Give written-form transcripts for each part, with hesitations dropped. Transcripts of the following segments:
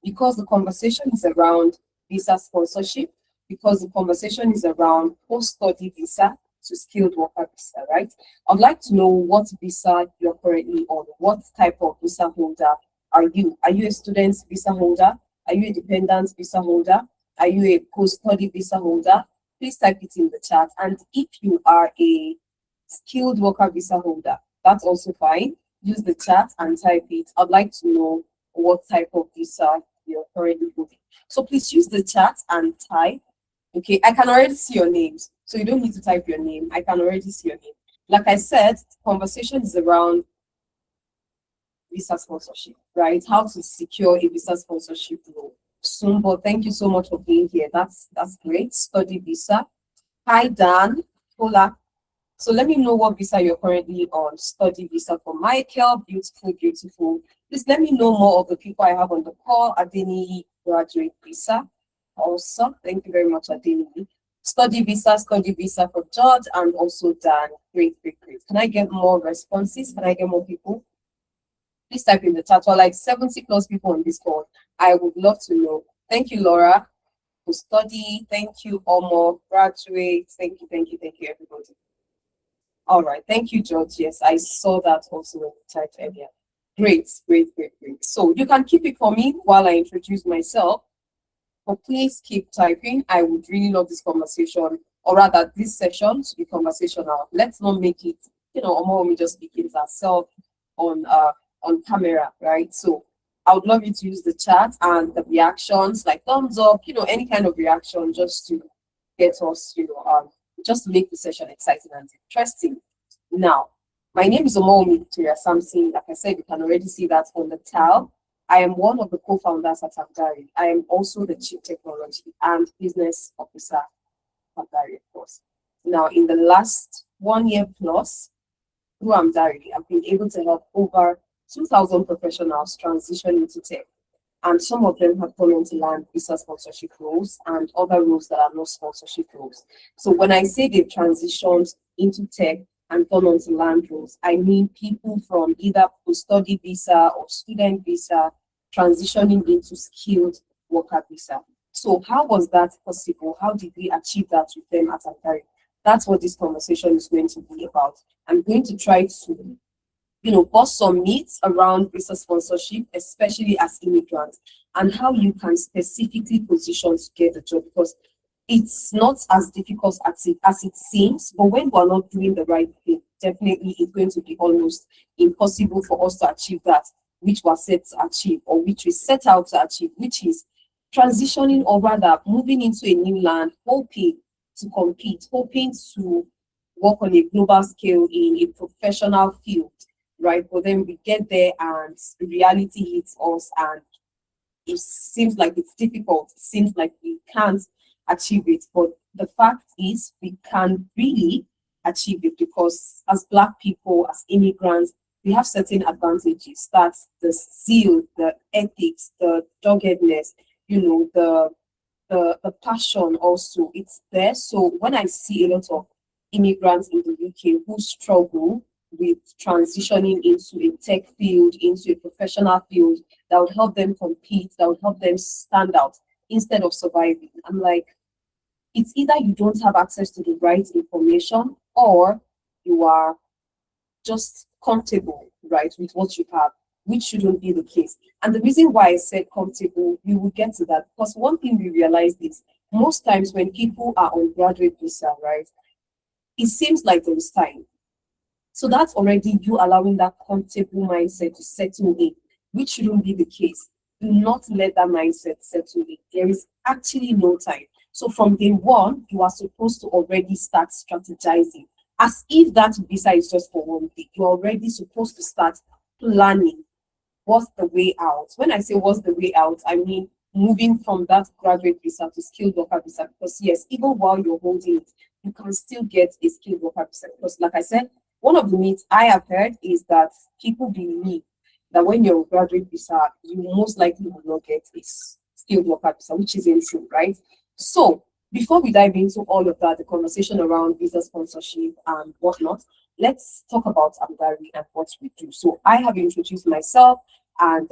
because the conversation is around visa sponsorship, because the conversation is around post-study visa to skilled worker visa, right? I'd like to know what visa you're currently on. What type of visa holder are you? Are you a student visa holder? Are you a dependent visa holder? Are you a post-study visa holder? Please type it in the chat. And if you are a skilled worker visa holder, that's also fine. Use the chat and type it. I'd like to know what type of visa you're currently holding. So please use the chat and type. Okay, I can already see your names, so you don't need to type your name. I can already see your name. Like I said, the conversation is around visa sponsorship, right? How to secure a visa sponsorship role. Sumbo, thank you so much for being here. That's great. Study visa. Hi, Dan. Hola. So let me know what visa you're currently on. Study visa for Michael. Beautiful, beautiful. Please let me know more of the people I have on the call. Adeni, graduate visa. Also, thank you very much, Adeni. Study visa for George, and also Dan. Great, great, great. Can I get more responses? Can I get more people? Please type in the chat. Or like 70 plus people on this call. I would love to know. Thank you, Laura, for study. Thank you, Omo, graduate. Thank you, everybody. All right, thank you, George. Yes, I saw that also when you typed earlier. Great, great, great, great. So you can keep it for me while I introduce myself. But please keep typing. I would really love this conversation, or rather this session to be conversational. Let's not make it, Omo me just speaking to herself on camera, right? So I would love you to use the chat and the reactions, like thumbs up, any kind of reaction, just to get us, just to make the session exciting and interesting. Now, my name is Omomi Victoria Samson. Like I said, you can already see that on the tab. I am one of the co-founders at Amdari. I am also the Chief Technology and Business Officer at Amdari, of course. Now, in the last 1 year plus, through Amdari, I've been able to help over 2,000 professionals transition into tech. And some of them have gone on to land visa sponsorship roles and other roles that are not sponsorship roles. So when I say they've transitioned into tech and gone on to land roles, I mean people from either post-study visa or student visa transitioning into skilled worker visa. So how was that possible? How did we achieve that with them at Amdari? That's what this conversation is going to be about. I'm going to try to bust some myths around visa sponsorship, especially as immigrants, and how you can specifically position to get the job, because it's not as difficult as it seems, but when we're not doing the right thing, definitely it's going to be almost impossible for us to achieve that which we're set to achieve, or which we set out to achieve, which is transitioning, or rather moving into a new land, hoping to compete, hoping to work on a global scale in a professional field, right? But then we get there and reality hits us, and it seems like it's difficult. It seems like we can't achieve it. But the fact is, we can really achieve it, because as Black people, as immigrants, we have certain advantages. That's the zeal, the ethics, the doggedness, the passion also. It's there. So when I see a lot of immigrants in the UK who struggle with transitioning into a tech field, into a professional field that would help them compete, that would help them stand out instead of surviving, I'm like, it's either you don't have access to the right information, or you are just comfortable, right, with what you have, which shouldn't be the case. And the reason why I said comfortable, we will get to that, because one thing we realize is most times when people are on graduate visa, right, it seems like there is time. So that's already you allowing that comfortable mindset to settle in, which shouldn't be the case. Do not let that mindset settle in. There is actually no time. So from day one, you are supposed to already start strategizing, as if that visa is just for 1 week. You're already supposed to start planning what's the way out. When I say what's the way out, I mean moving from that graduate visa to skilled worker visa, because yes, even while you're holding it, you can still get a skilled worker visa. Because like I said, one of the myths I have heard is that people believe that when you're a graduate visa, you most likely will not get a skilled worker visa, which isn't true, right? So before we dive into all of that, the conversation around visa sponsorship and whatnot, let's talk about Amdari and what we do. So I have introduced myself, and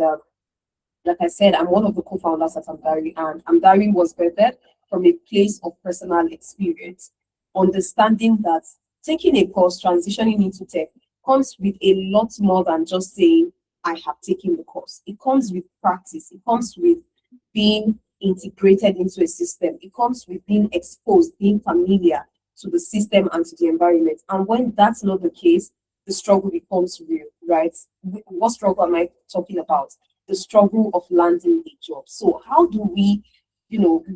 Like I said, I'm one of the co-founders at Amdari, and Amdari was birthed from a place of personal experience, understanding that taking a course, transitioning into tech, comes with a lot more than just saying, I have taken the course. It comes with practice, it comes with being integrated into a system, it comes with being exposed, being familiar to the system and to the environment. And when that's not the case, the struggle becomes real, right? What struggle am I talking about? The struggle of landing a job. So how do we,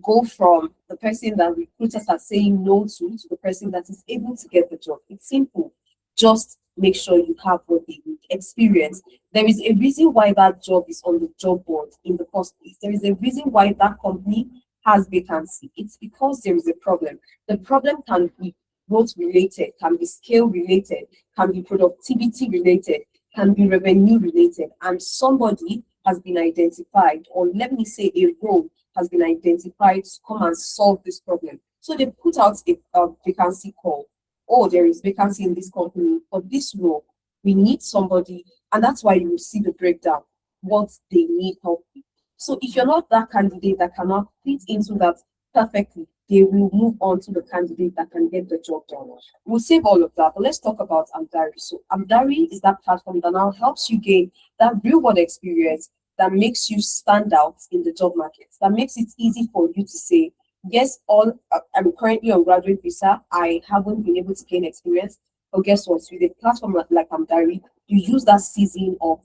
go from the person that recruiters are saying no to the person that is able to get the job? It's simple. Just make sure you have what they need. Experience. There is a reason why that job is on the job board in the first place. There is a reason why that company has vacancy. It's because there is a problem. The problem can be growth related, can be scale related, can be productivity related, can be revenue related, and somebody has been identified, or let me say a role has been identified to come and solve this problem. So they put out a vacancy call. Oh, there is vacancy in this company for this role. We need somebody, and that's why you see the breakdown, what they need help with. So if you're not that candidate that cannot fit into that perfectly, they will move on to the candidate that can get the job done. We'll save all of that, but let's talk about Amdari. So Amdari is that platform that now helps you gain that real world experience that makes you stand out in the job market, that makes it easy for you to say, yes, I'm currently on graduate visa. I haven't been able to gain experience. But guess what? With a platform like Amdari, you use that season of,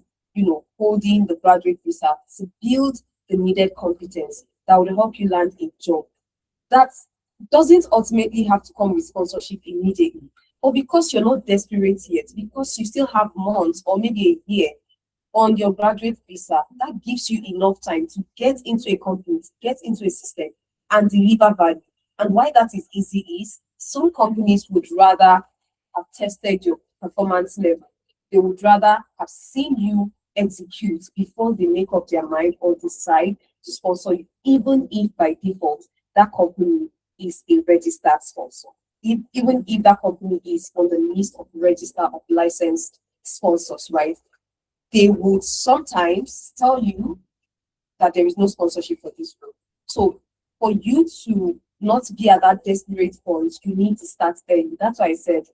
holding the graduate visa to build the needed competence that will help you land a job. That doesn't ultimately have to come with sponsorship immediately. Or because you're not desperate yet, because you still have months or maybe a year on your graduate visa, that gives you enough time to get into a company, to get into a system and deliver value. And why that is easy is some companies would rather have tested your performance level. They would rather have seen you execute before they make up their mind or decide to sponsor you, even if by default that company is a registered sponsor. Even if that company is on the list of register of licensed sponsors, right? They would sometimes tell you that there is no sponsorship for this role. So for you to not be at that desperate point, you need to start early. That's why I said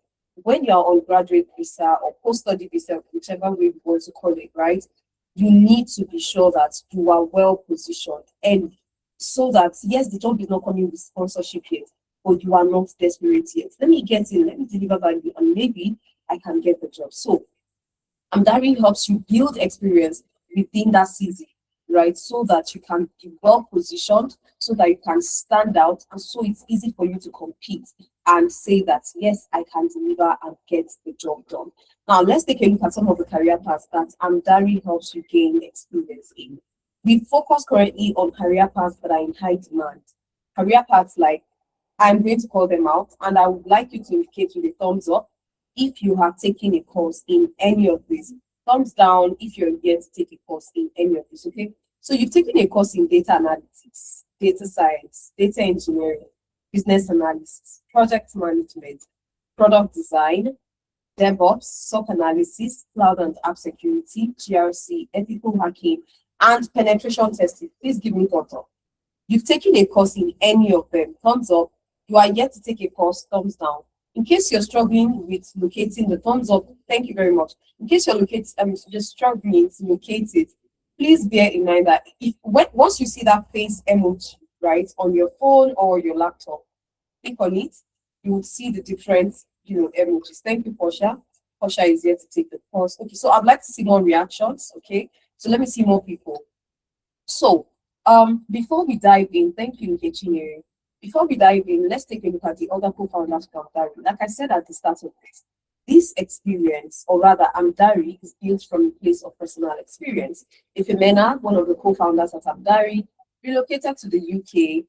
when you're on graduate visa or post-study visa, whichever way you want to call it, right? You need to be sure that you are well positioned and so that yes, the job is not coming with sponsorship yet, but you are not desperate yet. Let me get in, let me deliver value, and maybe I can get the job. So Amdari helps you build experience within that season, right? So that you can be well positioned, so that you can stand out, and so it's easy for you to compete and say that, yes, I can deliver and get the job done. Now, let's take a look at some of the career paths that Amdari helps you gain experience in. We focus currently on career paths that are in high demand. Career paths like, I'm going to call them out, and I would like you to indicate with a thumbs up if you have taken a course in any of these. Thumbs down if you're yet to take a course in any of this, okay? So you've taken a course in data analytics, data science, data engineering, business analysis, project management, product design, DevOps, SOC analysis, cloud and app security, GRC, ethical hacking, and penetration testing. Please give me thumbs up. You've taken a course in any of them, thumbs up. You are yet to take a course, thumbs down. In case you're struggling with locating the thumbs up, thank you very much. In case you're struggling to locate it, please bear in mind that once you see that face emoji, right, on your phone or your laptop, click on it, you will see the different, emojis. Thank you, Portia. Portia is here to take the course. Okay, so I'd like to see more reactions. Okay, so let me see more people. So, before we dive in, thank you, Nkechi. Before we dive in, let's take a look at the other co-founders of Amdari. Like I said at the start of this experience, or rather Amdari, is built from a place of personal experience. Ifemena, one of the co-founders of Amdari, relocated to the UK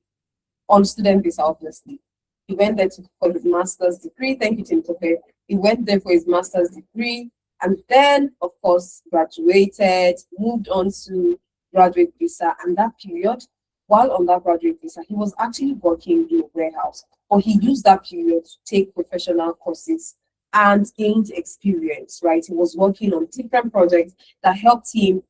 on student visa, obviously. He went there for his master's degree. Thank you, Tim Tope. He went there for his master's degree and then, of course, graduated, moved on to graduate visa. And that period, while on that graduate visa, he was actually working in a warehouse, or he used that period to take professional courses and gained experience, right? He was working on different projects that helped him,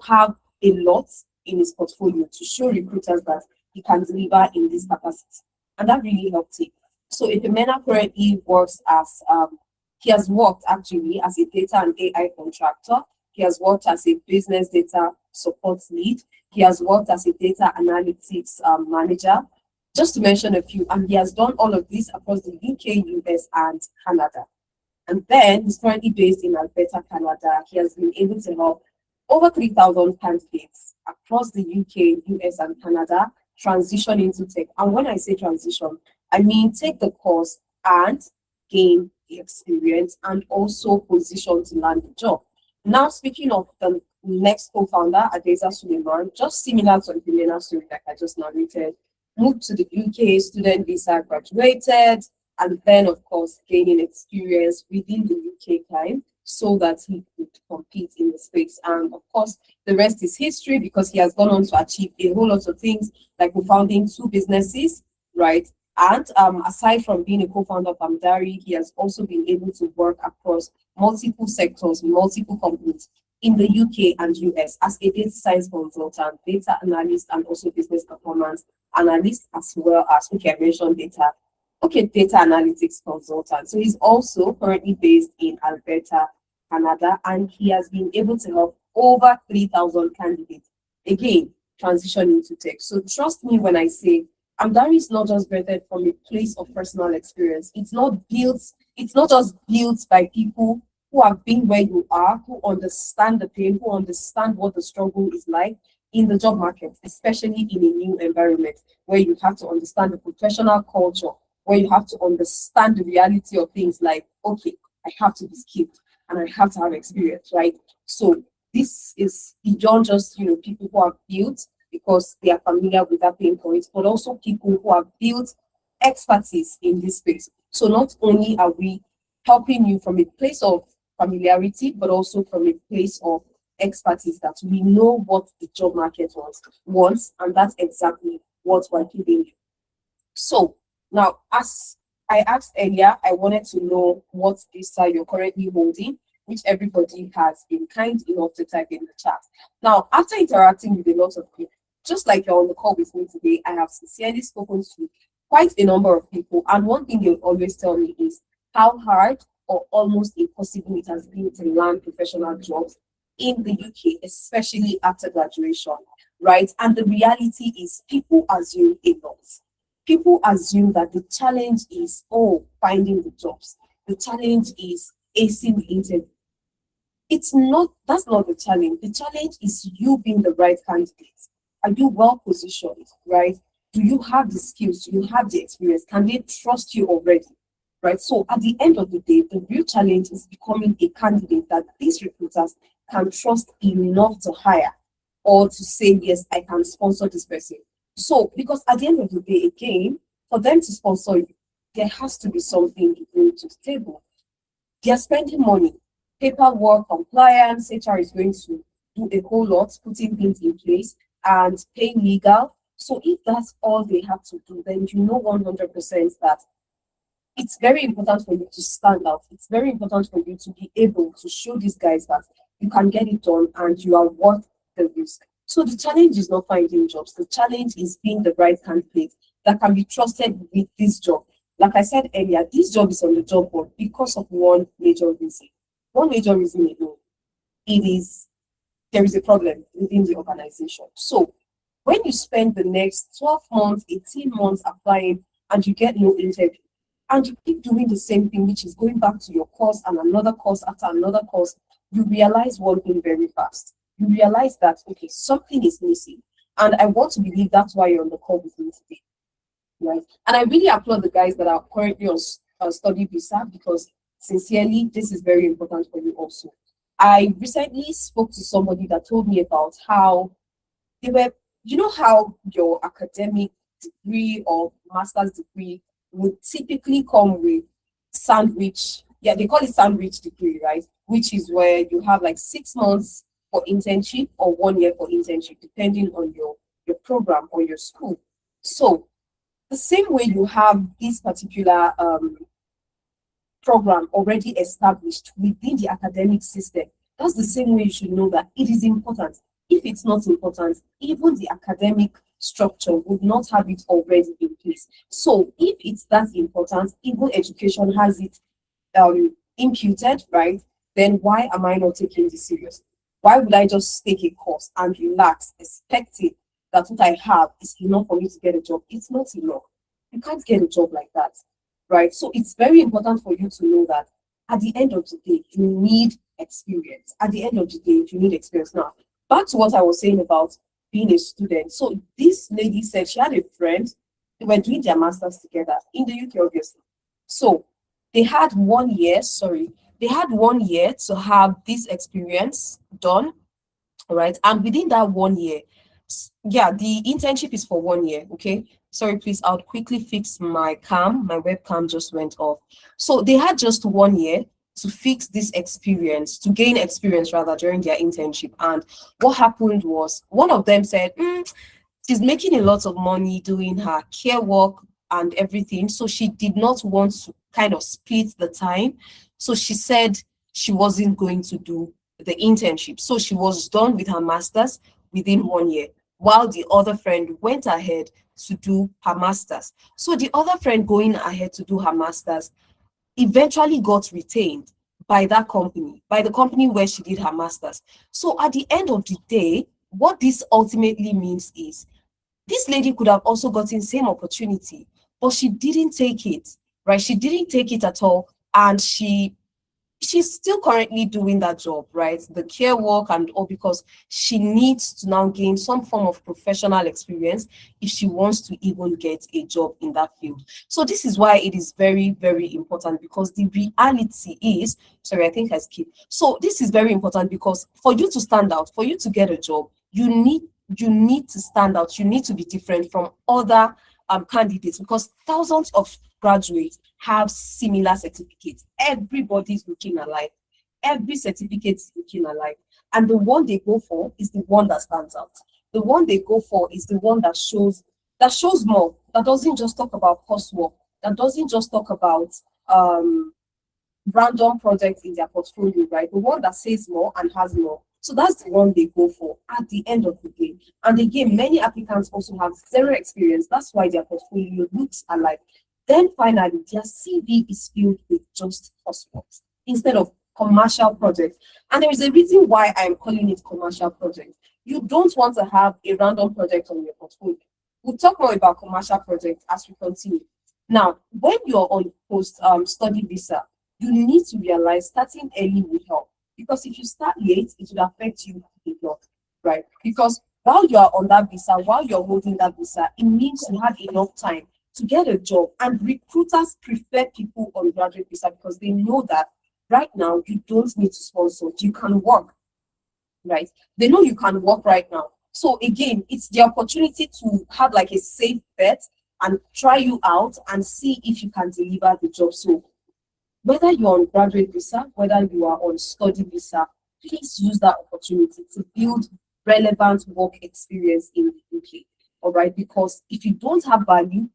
have a lot in his portfolio to show recruiters that he can deliver in this capacity. And that really helped him. So if Emena currently works as, he has worked actually as a data and AI contractor. He has worked as a business data support lead. He has worked as a data analytics manager, just to mention a few. And he has done all of this across the UK, US, and Canada. And then he's currently based in Alberta, Canada. He has been able to help over 3,000 candidates across the UK, US, and Canada transition into tech. And when I say transition, I mean take the course and gain the experience and also position to land the job. Now, speaking of the next co-founder, Adeza Suleiman, just similar to the Emena story like I just narrated, moved to the UK, student visa, graduated, and then, of course, gaining experience within the UK time so that he could compete in the space. And of course, the rest is history because he has gone on to achieve a whole lot of things, like co-founding 2 businesses, right? And aside from being a co-founder of Amdari, he has also been able to work across multiple sectors, multiple companies in the UK and US as a data science consultant, data analyst, and also business performance analyst, as well as, okay, I mentioned data analytics consultant. So he's also currently based in Alberta, Canada, and he has been able to help over 3,000 candidates, again, transition into tech. So trust me when I say Amdari is not just birthed from a place of personal experience. It's not just built by people who have been where you are, who understand the pain, who understand what the struggle is like in the job market, especially in a new environment where you have to understand the professional culture, where you have to understand the reality of things like, okay, I have to be skilled and I have to have experience, right? So this is beyond just, people who are built because they are familiar with that pain point, but also people who have built expertise in this space. So not only are we helping you from a place of familiarity, but also from a place of expertise that we know what the job market wants, and that's exactly what we're giving you. So now, as I asked earlier, I wanted to know what visa you're currently holding, which everybody has been kind enough to type in the chat. Now, after interacting with a lot of people, just like you're on the call with me today, I have sincerely spoken to quite a number of people. And one thing they'll always tell me is how hard or almost impossible it has been to land professional jobs in the UK, especially after graduation, right? And the reality is people assume a lot. People assume that the challenge is, finding the jobs. The challenge is acing the interview. That's not the challenge. The challenge is you being the right candidate. Are you well positioned, right? Do you have the skills? Do you have the experience? Can they trust you already, right? So at the end of the day, the real challenge is becoming a candidate that these recruiters can trust enough to hire or to say, yes, I can sponsor this person. So, because at the end of the day, again, for them to sponsor you, there has to be something you bring to the table. They are spending money, paperwork, compliance, HR is going to do a whole lot, putting things in place and paying legal. So if that's all they have to do, then 100% that it's very important for you to stand out. It's very important for you to be able to show these guys that you can get it done and you are worth the risk. So the challenge is not finding jobs. The challenge is being the right candidate that can be trusted with this job. Like I said earlier, this job is on the job board because of one major reason. One major reason alone. There is a problem within the organization. So when you spend the next 12 months, 18 months applying and you get no interview, and you keep doing the same thing, which is going back to your course and another course after another course, you realize one thing very fast. You realize that, okay, something is missing. And I want to believe that's why you're on the call with me today, right? And I really applaud the guys that are currently on study visa because sincerely, this is very important for you also. I recently spoke to somebody that told me about how they were, how your academic degree or master's degree would typically come with sandwich. Yeah, they call it sandwich degree, right? Which is where you have like 6 months for internship or 1 year for internship, depending on your program or your school. So the same way you have this particular program already established within the academic system, that's the same way you should know that it is important. if it's not important, even the academic structure would not have it already in place. So if it's that important, even education has it imputed, right? Then why am I not taking this serious? Why would I just take a course and relax, expecting that what I have is enough for me to get a job? It's not enough. You can't get a job like that, right? So it's very important for you to know that at the end of the day, you need experience. At the end of the day, you need experience. Now, back to what I was saying about being a student. So this lady said she had a friend, they were doing their masters together in the UK, obviously. So they had 1 year, they had 1 year to have this experience done, right? And within that 1 year, yeah, the internship is for 1 year, okay? Sorry, please, I'll quickly fix my cam. My webcam just went off. So they had just 1 year to fix this experience, to gain experience rather during their internship. And what happened was one of them said, she's making a lot of money doing her care work and everything. So she did not want to kind of split the time. So she said she wasn't going to do the internship. So she was done with her master's within 1 year, while the other friend went ahead to do her master's. So the other friend going ahead to do her master's eventually got retained by that company, by the company where she did her master's. So at the end of the day, what this ultimately means is this lady could have also gotten same opportunity, but she didn't take it, right? She didn't take it at all. And she's still currently doing that job, right? The care work and all, because she needs to now gain some form of professional experience if she wants to even get a job in that field. So this is why it is very, very important, because the reality is, sorry, I think I skipped. So this is very important because for you to stand out, for you to get a job, you need to stand out. You need to be different from other candidates, because thousands of graduates have similar certificates. Everybody's looking alike. Every certificate is looking alike. And the one they go for is the one that stands out. The one they go for is the one that shows more, that doesn't just talk about coursework, that doesn't just talk about random projects in their portfolio, right? The one that says more and has more. So that's the one they go for at the end of the day. And again, many applicants also have zero experience. That's why their portfolio looks alike. Then finally, their CV is filled with just coursework instead of commercial projects. And there is a reason why I'm calling it commercial project. You don't want to have a random project on your portfolio. We'll talk more about commercial projects as we continue. Now, when you're on post-study visa, you need to realize starting early will help. Because if you start late, it will affect you a lot, right? Because while you are on that visa, while you're holding that visa, it means you have enough time to get a job. And recruiters prefer people on graduate visa because they know that right now you don't need to sponsor. You can work, right? They know you can work right now. So again, it's the opportunity to have like a safe bet and try you out and see if you can deliver the job. So whether you're on graduate visa, whether you are on study visa, please use that opportunity to build relevant work experience in the UK. All right, because if you don't have value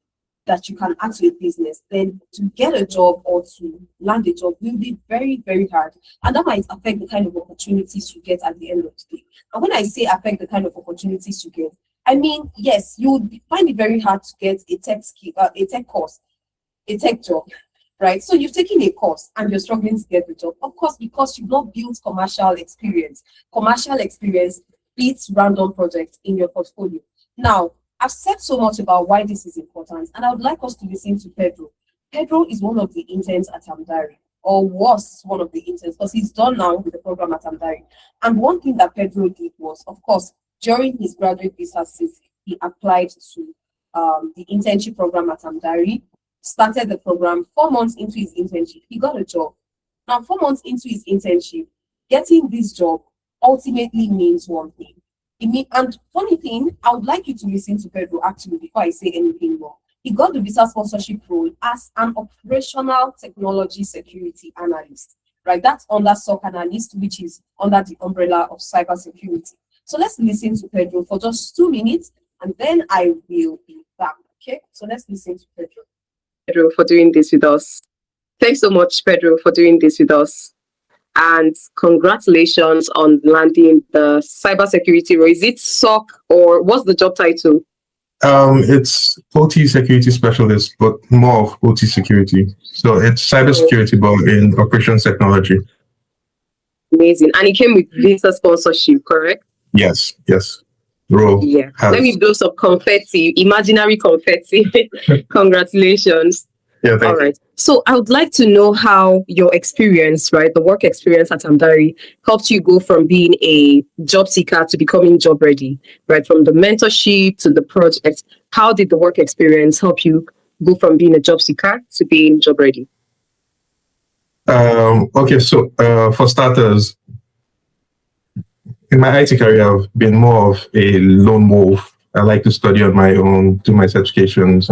that you can add to a business, then to get a job or to land a job will be very, very hard. And that might affect the kind of opportunities you get at the end of the day. And when I say affect the kind of opportunities you get, I mean, yes, you would find it very hard to get a tech course, a tech job. Right, so you've taken a course and you're struggling to get the job, of course, because you've not built commercial experience. Commercial experience beats random projects in your portfolio. Now, I've said so much about why this is important, and I would like us to listen to Pedro. Pedro is one of the interns at Amdari, or was one of the interns, because he's done now with the program at Amdari. And one thing that Pedro did was, of course, during his graduate visa season, he applied to the internship program at Amdari, started the program. 4 months into his internship, he got a job. Now, 4 months into his internship, getting this job ultimately means one thing. And funny thing, I would like you to listen to Pedro actually before I say anything more. He got the visa sponsorship role as an operational technology security analyst, right? That's under SOC analyst, which is under the umbrella of cybersecurity. So let's listen to Pedro for just 2 minutes, and then I will be back. Okay, so let's listen to Pedro. Pedro, for doing this with us. Thanks so much, Pedro, for doing this with us. And congratulations on landing the cybersecurity role. Is it SOC or what's the job title? It's OT security specialist, but more of OT security. So it's cybersecurity, but in operations technology. Amazing. And it came with visa sponsorship, correct? Yes. Role. Yeah. Let me blow some confetti, imaginary confetti. Congratulations. Yeah, thank you. So I would like to know how your experience, right, the work experience at Amdari helped you go from being a job seeker to becoming job ready, right? From the mentorship to the project. How did the work experience help you go from being a job seeker to being job ready? Okay, so for starters, in my IT career, I've been more of a lone wolf. I like to study on my own, do my certifications,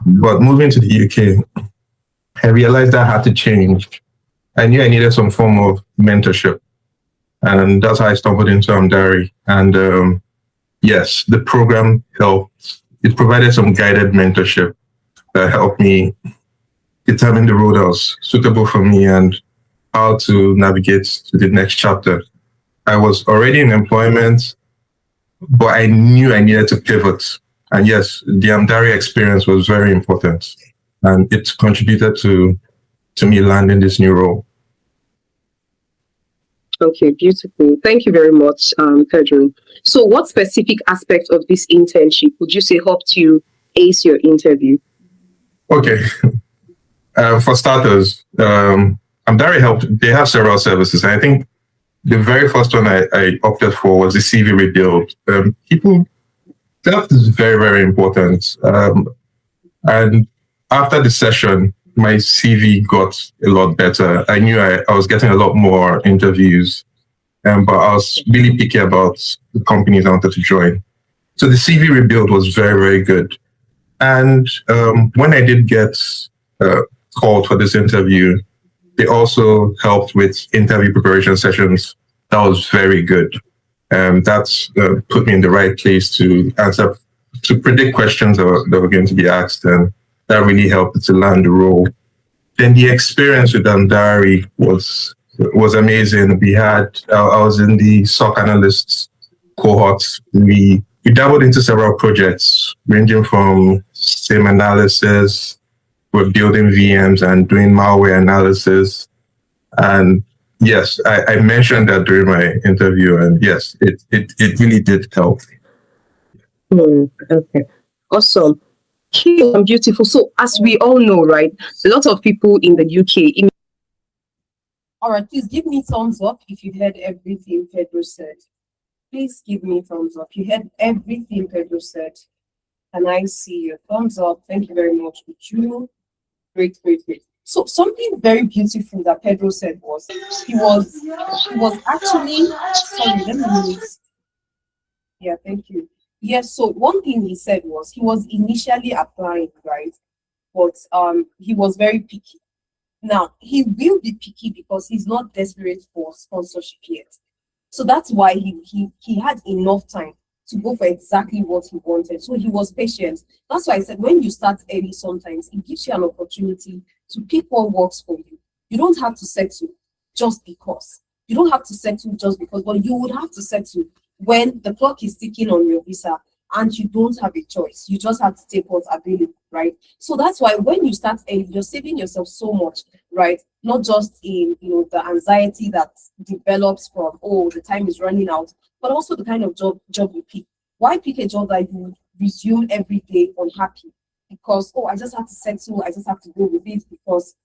but moving to the UK, I realized that I had to change. I knew I needed some form of mentorship, and that's how I stumbled into Amdari. And yes, the program helped. It provided some guided mentorship that helped me determine the road that was suitable for me and how to navigate to the next chapter. I was already in employment, but I knew I needed to pivot. And yes, the Amdari experience was very important, and it contributed to me landing this new role. Okay, beautiful. Thank you very much, Pedro. So what specific aspect of this internship would you say helped you ace your interview? Okay. For starters, Amdari helped. They have several services. And I think the very first one I opted for was the CV rebuild. That is very, very important. And after the session, my CV got a lot better. I knew I was getting a lot more interviews, but I was really picky about the companies I wanted to join. So the CV rebuild was very, very good. And when I did get called for this interview, they also helped with interview preparation sessions. That was very good. That's put me in the right place to predict questions that were going to be asked, and that really helped to land the role. Then the experience with Amdari was amazing. I was in the SOC analysts cohort. We dabbled into several projects, ranging from SIM analysis, we're building VMs and doing malware analysis. And yes, I mentioned that during my interview, and yes, it really did help. Okay, awesome. Beautiful. So as we all know, right, a lot of people in the UK. All right, please give me thumbs up if you heard everything Pedro said. Please give me thumbs up. You heard everything Pedro said. Can I see your thumbs up? Thank you very much, Uju. Great. So something very beautiful that Pedro said was he was actually sorry, let me mix. Yeah, thank you. Yes, so one thing he said was he was initially applying, right? But he was very picky. Now he will be picky because he's not desperate for sponsorship yet. So that's why he had enough time to go for exactly what he wanted. So he was patient. That's why I said when you start early, sometimes it gives you an opportunity to pick what works for you. You don't have to settle just because. You don't have to settle just because, but you would have to settle when the clock is ticking on your visa and you don't have a choice. You just have to take what's available, right? So that's why when you start early, you're saving yourself so much, right? Not just in the anxiety that develops from, oh, the time is running out, but also the kind of job you pick. Why pick a job that you resume every day unhappy? Because, oh, I just have to settle, I just have to go with it because,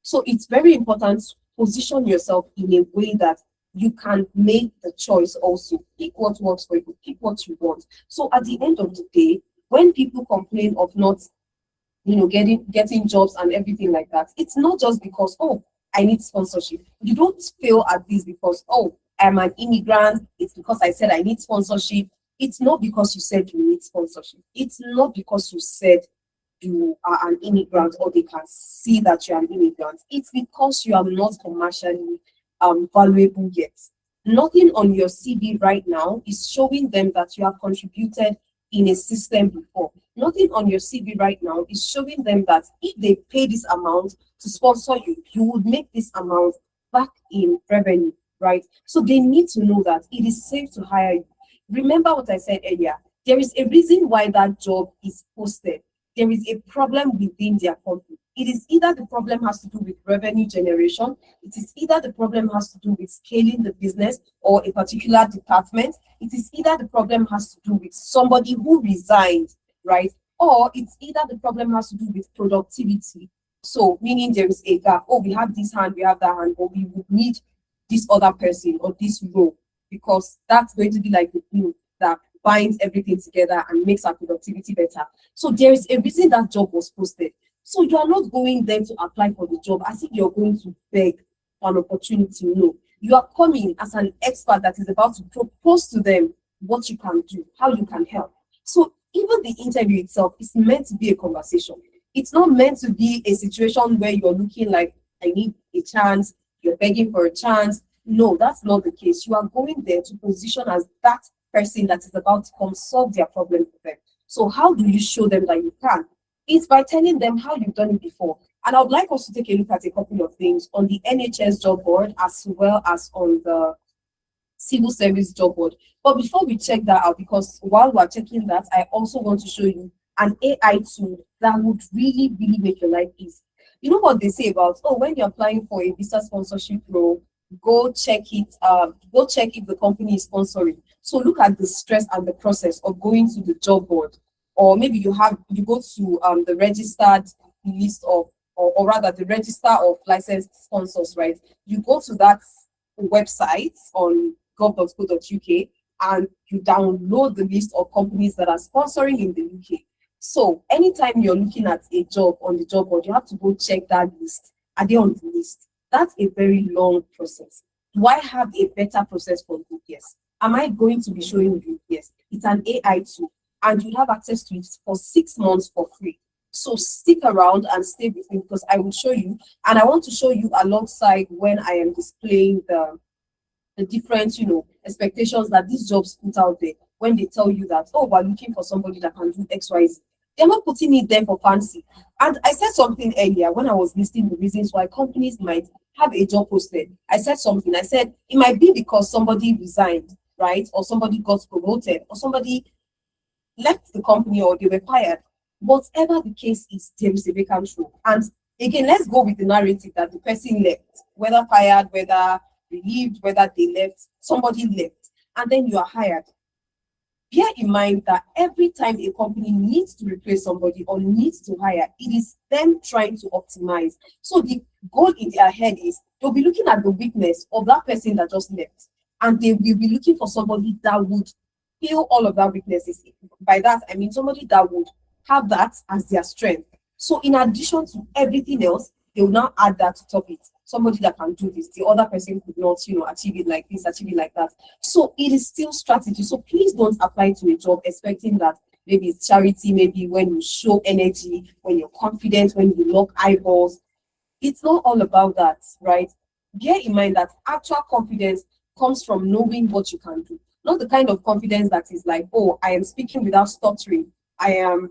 so it's very important to position yourself in a way that you can make the choice also. Pick what works for you, pick what you want. So at the end of the day, when people complain of not, getting jobs and everything like that, it's not just because, oh, I need sponsorship. You don't fail at this because, oh, I'm an immigrant. It's because I said I need sponsorship. It's not because you said you need sponsorship. It's not because you said you are an immigrant or they can see that you're an immigrant. It's because you are not commercially valuable yet. Nothing on your CV right now is showing them that you have contributed in a system before. Nothing on your CV right now is showing them that if they pay this amount to sponsor you, you would make this amount back in revenue, right? So they need to know that it is safe to hire you. Remember what I said earlier. There is a reason why that job is posted. There is a problem within their company. It is either the problem has to do with revenue generation, it is either the problem has to do with scaling the business or a particular department, it is either the problem has to do with somebody who resigned, right? Or it's either the problem has to do with productivity. So, meaning there is a gap. Oh, we have this hand, we have that hand, but we would need this other person or this role, because that's going to be like the glue that binds everything together and makes our productivity better. So there is a reason that job was posted. So you are not going there to apply for the job as if you're going to beg for an opportunity. No, you are coming as an expert that is about to propose to them what you can do, how you can help. So even the interview itself is meant to be a conversation. It's not meant to be a situation where you're looking like, I need a chance, you're begging for a chance. No, that's not the case. You are going there to position as that person that is about to come solve their problem for them. So how do you show them that you can? It's by telling them how you've done it before. And I would like us to take a look at a couple of things on the NHS job board as well as on the civil service job board. But before we check that out, because while we're checking that, I also want to show you an AI tool that would really, really make your life easy. You know what they say about, oh, when you're applying for a visa sponsorship role, go check it, go check if the company is sponsoring. So look at the stress and the process of going to the job board, or maybe you go to the registered list of, or rather the register of licensed sponsors, right? You go to that website on gov.co.uk and you download the list of companies that are sponsoring in the UK. So anytime you're looking at a job on the job board, you have to go check that list. Are they on the list? That's a very long process. Do I have a better process for you? Yes. Am I going to be showing you? Yes. It's an AI tool, and you have access to it for 6 months for free. So stick around and stay with me, because I will show you, and I want to show you alongside when I am displaying the different, expectations that these jobs put out there. When they tell you that, oh, we're looking for somebody that can do XYZ, they're not putting it there for fancy. And I said something earlier when I was listing the reasons why companies might have a job posted. I said it might be because somebody resigned, right? Or somebody got promoted, or somebody left the company, or they were fired. Whatever the case is, there is a vacant role. And again, let's go with the narrative that the person left, whether fired, whether relieved, whether they left, somebody left, and then you are hired. Bear in mind that every time a company needs to replace somebody or needs to hire, it is them trying to optimize. So the goal in their head is they'll be looking at the weakness of that person that just left, and they will be looking for somebody that would fill all of that weaknesses. By that, I mean somebody that would have that as their strength. So in addition to everything else, they will now add that to top it. Somebody that can do this, the other person could not, achieve it like this, achieve it like that. So it is still strategy. So please don't apply to a job expecting that maybe it's charity, maybe when you show energy, when you're confident, when you lock eyeballs. It's not all about that, right? Bear in mind that actual confidence comes from knowing what you can do. Not the kind of confidence that is like, oh, I am speaking without stuttering. I'm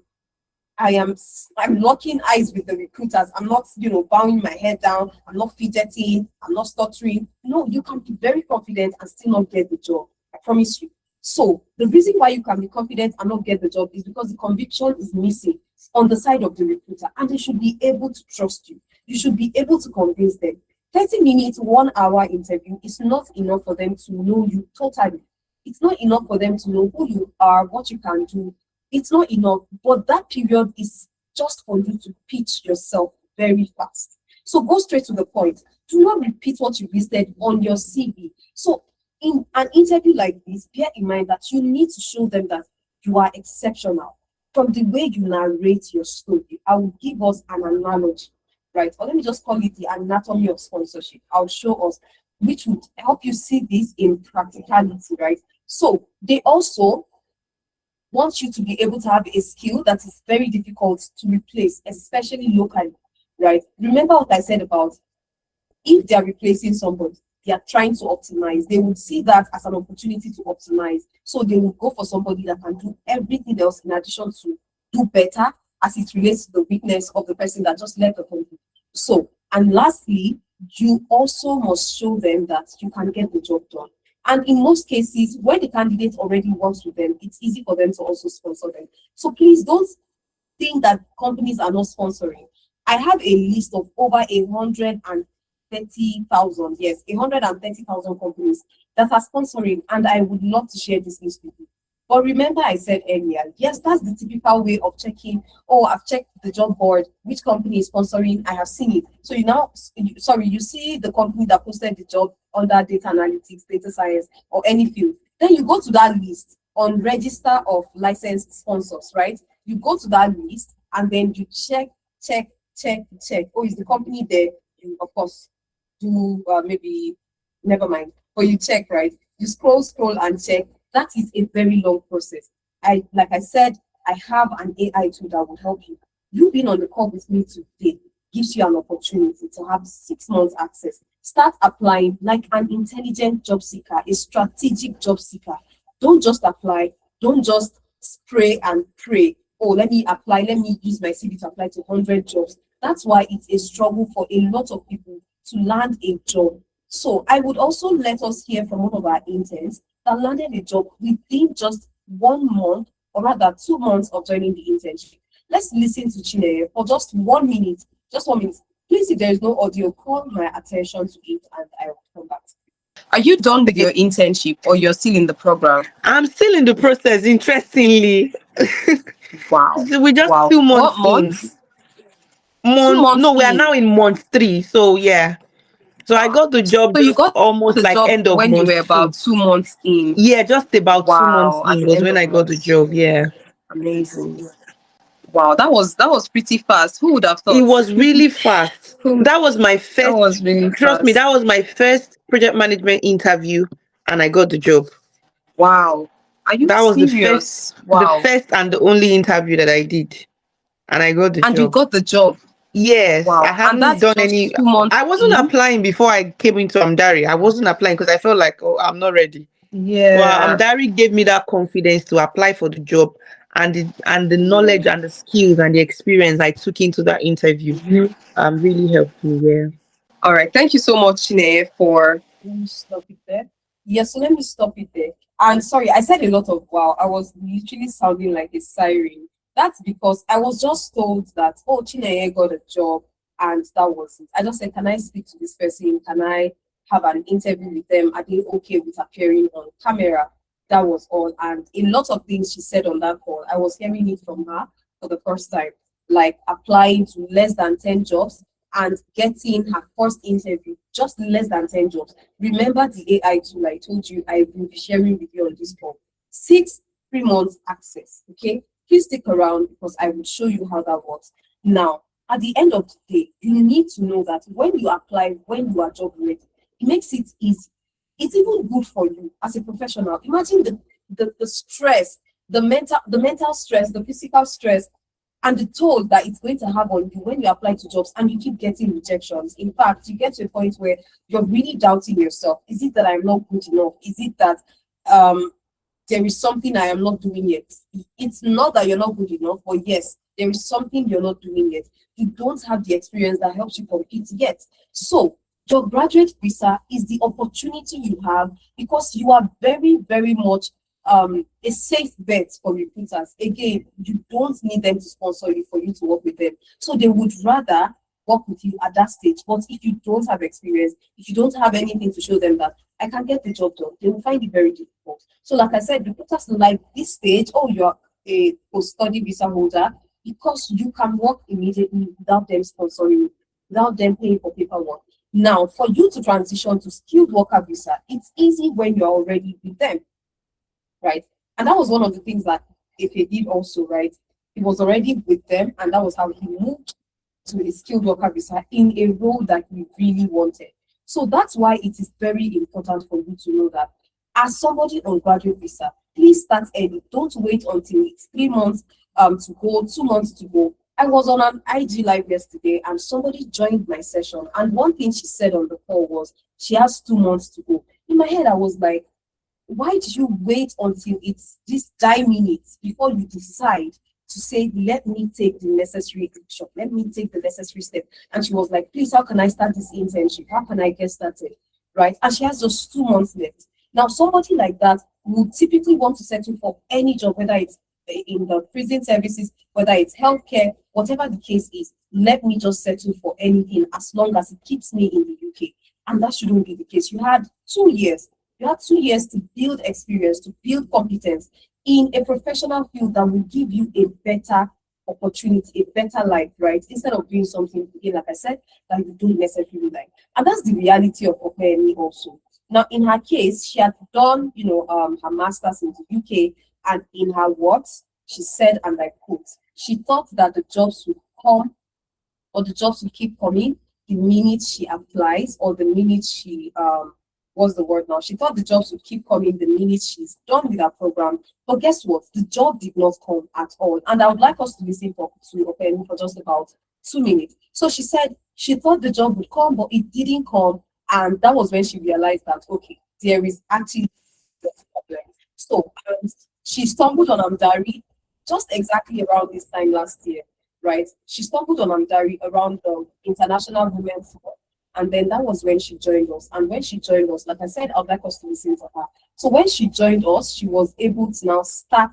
locking eyes with the recruiters. I'm not, bowing my head down. I'm not fidgeting. I'm not stuttering. No, you can be very confident and still not get the job. I promise you. So the reason why you can be confident and not get the job is because the conviction is missing on the side of the recruiter, and they should be able to trust you. You should be able to convince them. 30 minutes, 1 hour interview is not enough for them to know you totally. It's not enough for them to know who you are, what you can do. It's not enough, but that period is just for you to pitch yourself very fast. So go straight to the point. Do not repeat what you listed on your CV. So in an interview like this, bear in mind that you need to show them that you are exceptional. From the way you narrate your story, I will give us an analogy, right? Or let me just call it the anatomy of sponsorship. I'll show us, which would help you see this in practicality, right? So they also want you to be able to have a skill that is very difficult to replace, especially locally, right? Remember what I said about if they are replacing somebody, they are trying to optimize. They would see that as an opportunity to optimize. So they will go for somebody that can do everything else in addition to do better as it relates to the weakness of the person that just left the company. So, and lastly, you also must show them that you can get the job done. And in most cases, when the candidate already works with them, it's easy for them to also sponsor them. So please don't think that companies are not sponsoring. I have a list of over 130,000, yes, 130,000 companies that are sponsoring, and I would love to share this list with you. But remember, I said earlier, yes, that's the typical way of checking. Oh, I've checked the job board, which company is sponsoring, I have seen it. So you see the company that posted the job under data analytics, data science, or any field. Then you go to that list on register of licensed sponsors, right? You go to that list and then you check. Oh, is the company there? You, of course, do maybe, never mind. But you check, right? You scroll and check. That is a very long process. Like I said, I have an AI tool that will help you. You being on the call with me today gives you an opportunity to have 6 months access. Start applying like an intelligent job seeker, a strategic job seeker. Don't just apply. Don't just spray and pray. Oh, let me apply. Let me use my CV to apply to 100 jobs. That's why it's a struggle for a lot of people to land a job. So I would also let us hear from one of our interns that landed a job within just 1 month, or rather 2 months of joining the internship. Let's listen to Chineye for just 1 minute. Just 1 minute. Please, if there is no audio, call my attention to it and I will come back. Are you done with your internship or you're still in the program? I'm still in the process, interestingly. Wow. We just 2 months. What months? No, we are now in month 3. So yeah. So I got the job. So you got almost the like job end of when month you were about 2 months in. Yeah, just about 2 months At in the was end when of I got the month. job. Yeah. Amazing. Wow, that was pretty fast. Who would have thought? It was really fast. That was my first. That was really Trust me, fast. that was my first project management interview, and I got the job. Wow. Are you That was serious? the first and the only interview that I did, and I got the job. And you got the job. Yes, Wow. I haven't And that's done just any. 2 months I wasn't in? applying before I came into Amdari. I wasn't applying because I felt like, oh, I'm not ready. Yeah. Well, Amdari gave me that confidence to apply for the job, and the knowledge and the skills and the experience I took into that interview really helped me. Yeah. All right. Thank you so much, Chineye, for. Let me stop it there. Yes, so let me stop it there. And sorry, I said a lot of wow. I was literally sounding like a siren. That's because I was just told that, oh, Chineye got a job, and that was it. I just said, can I speak to this person? Can I have an interview with them? Are they okay with appearing on camera? That was all. And a lot of things she said on that call, I was hearing it from her for the first time, like applying to less than 10 jobs and getting her first interview, just less than 10 jobs. Remember the AI tool I told you I will be sharing with you on this call. 6 free months access, okay? Please stick around because I will show you how that works. Now, at the end of the day, you need to know that when you apply, when you are job ready, it makes it easy. It's even good for you as a professional. Imagine the stress, the mental stress, the physical stress, and the toll that it's going to have on you when you apply to jobs and you keep getting rejections. In fact, you get to a point where you're really doubting yourself. Is it that I'm not good enough? Is it that there is something I am not doing yet? It's not that you're not good enough, but yes, there is something you're not doing yet. You don't have the experience that helps you compete yet. So your graduate visa is the opportunity you have because you are very, very much a safe bet for recruiters. Again, you don't need them to sponsor you for you to work with them. So they would rather work with you at that stage. But if you don't have experience, if you don't have anything to show them that I can get the job done, they will find it very difficult. So like I said, recruiters like this stage, oh, you're a post-study visa holder, because you can work immediately without them sponsoring you, without them paying for paperwork. Now, for you to transition to skilled worker visa, it's easy when you're already with them, right? And that was one of the things that Efe did also, right? He was already with them, and that was how he moved to a skilled worker visa in a role that he really wanted. So that's why it is very important for you to know that as somebody on graduate visa, please start early. Don't wait until it's 3 months to go, 2 months to go. I was on an IG live yesterday and somebody joined my session. And one thing she said on the call was she has 2 months to go. In my head, I was like, why did you wait until it's this die minutes before you decide to say, let me take the necessary action, let me take the necessary step. And she was like, please, how can I start this internship? How can I get started? Right? And she has just 2 months left. Now, somebody like that would typically want to settle for any job, whether it's in the prison services, whether it's healthcare, whatever the case is. Let me just settle for anything as long as it keeps me in the UK. And that shouldn't be the case. You had 2 years. You had 2 years to build experience, to build competence in a professional field that will give you a better opportunity, a better life, right? Instead of doing something, again, like I said, that you don't necessarily like. And that's the reality of Opeyemi also. Now, in her case, she had done, her master's in the UK, and in her words, she said, and I quote, she thought that the jobs would come, or the jobs would keep coming the minute she applies, or the minute she what's the word now? She thought the jobs would keep coming the minute she's done with her program. But guess what? The job did not come at all. And I would like us to listen to Opeyemi for just about 2 minutes. So she said she thought the job would come, but it didn't come. And that was when she realized that, okay, there is actually a problem. So she stumbled on Amdari just exactly around this time last year, right? She stumbled on Amdari around the International Women's Month. And then that was when she joined us. And when she joined us, like I said, I'd like us to listen to her. So when she joined us, she was able to now start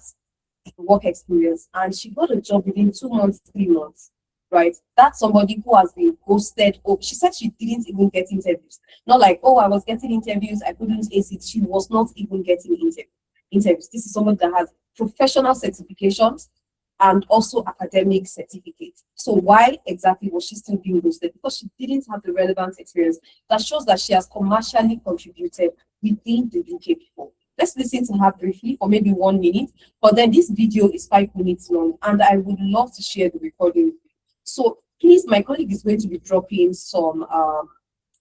work experience. And she got a job within 2 months, 3 months, right? That's somebody who has been ghosted. Oh, she said she didn't even get interviews. Not like, oh, I was getting interviews, I couldn't ace it. She was not even getting interviews. This is someone that has professional certifications and also academic certificate. So why exactly was she still being ghosted? Because she didn't have the relevant experience that shows that she has commercially contributed within the UK before. Let's listen to her briefly for maybe 1 minute, but then this video is 5 minutes long, and I would love to share the recording with you. So please, my colleague is going to be dropping some,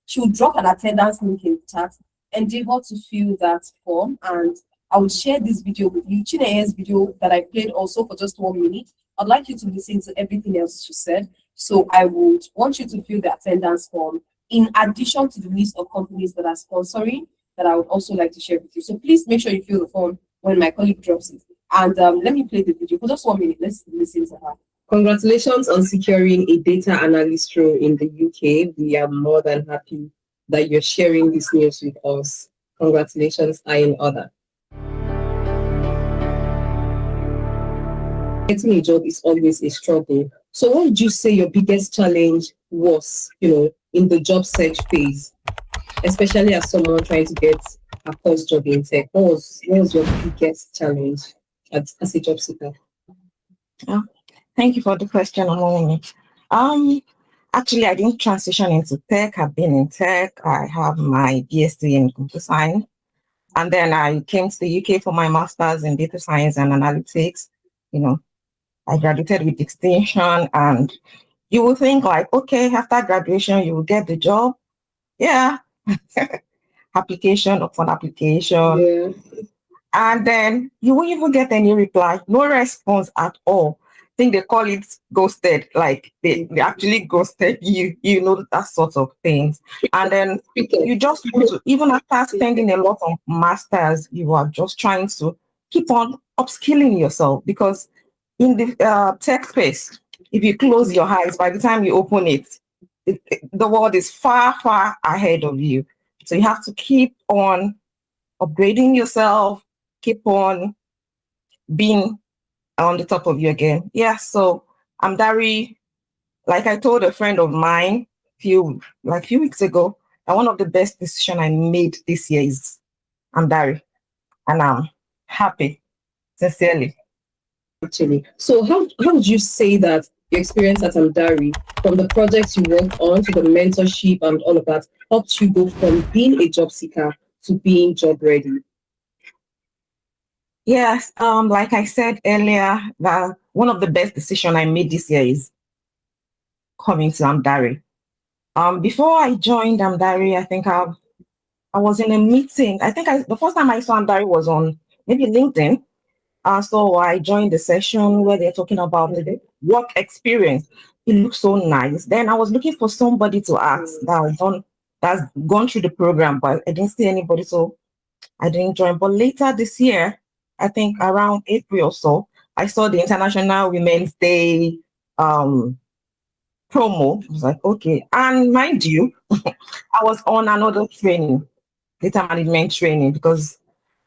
she'll drop an attendance link in the chat, endeavor to fill that form, and I will share this video with you, Chineye's video that I played also for just 1 minute. I'd like you to listen to everything else she said. So I would want you to fill the attendance form in addition to the list of companies that are sponsoring that I would also like to share with you. So please make sure you fill the form when my colleague drops it. And let me play the video for just 1 minute. Let's listen to her. Congratulations on securing a data analyst role in the UK. We are more than happy that you're sharing this news with us. Congratulations are in order. Getting a job is always a struggle. So what would you say your biggest challenge was, in the job search phase, especially as someone trying to get a first job in tech? What was your biggest challenge as a job seeker? Thank you for the question, Amoni. Actually, I didn't transition into tech. I've been in tech. I have my BSc in computer science. And then I came to the UK for my master's in data science and analytics. I graduated with distinction, and you will think like, okay, after graduation, you will get the job. Yeah. Application upon application. Yeah. And then you won't even get any reply, no response at all. I think they call it ghosted, like they actually ghosted you, that sort of things. And then you just want to, even after spending a lot of masters, you are just trying to keep on upskilling yourself, because in the tech space, if you close your eyes, by the time you open it, the world is far, far ahead of you. So you have to keep on upgrading yourself, keep on being on the top of your game. Yeah, so Amdari, like I told a friend of mine a few weeks ago, that one of the best decisions I made this year is Amdari. And I'm happy, sincerely. Actually, so how would you say that your experience at Amdari, from the projects you worked on to the mentorship and all of that, helped you go from being a job seeker to being job ready? Yes, like I said earlier, that one of the best decisions I made this year is coming to Amdari. Before I joined Amdari, I think I was in a meeting. I think the first time I saw Amdari was on maybe LinkedIn. So I joined the session where they're talking about the work experience. It looks so nice. Then I was looking for somebody to ask that's gone through the program, but I didn't see anybody, so I didn't join. But later this year, I think around April or so, I saw the International Women's Day promo. I was like, okay. And mind you, I was on another training, data management training, because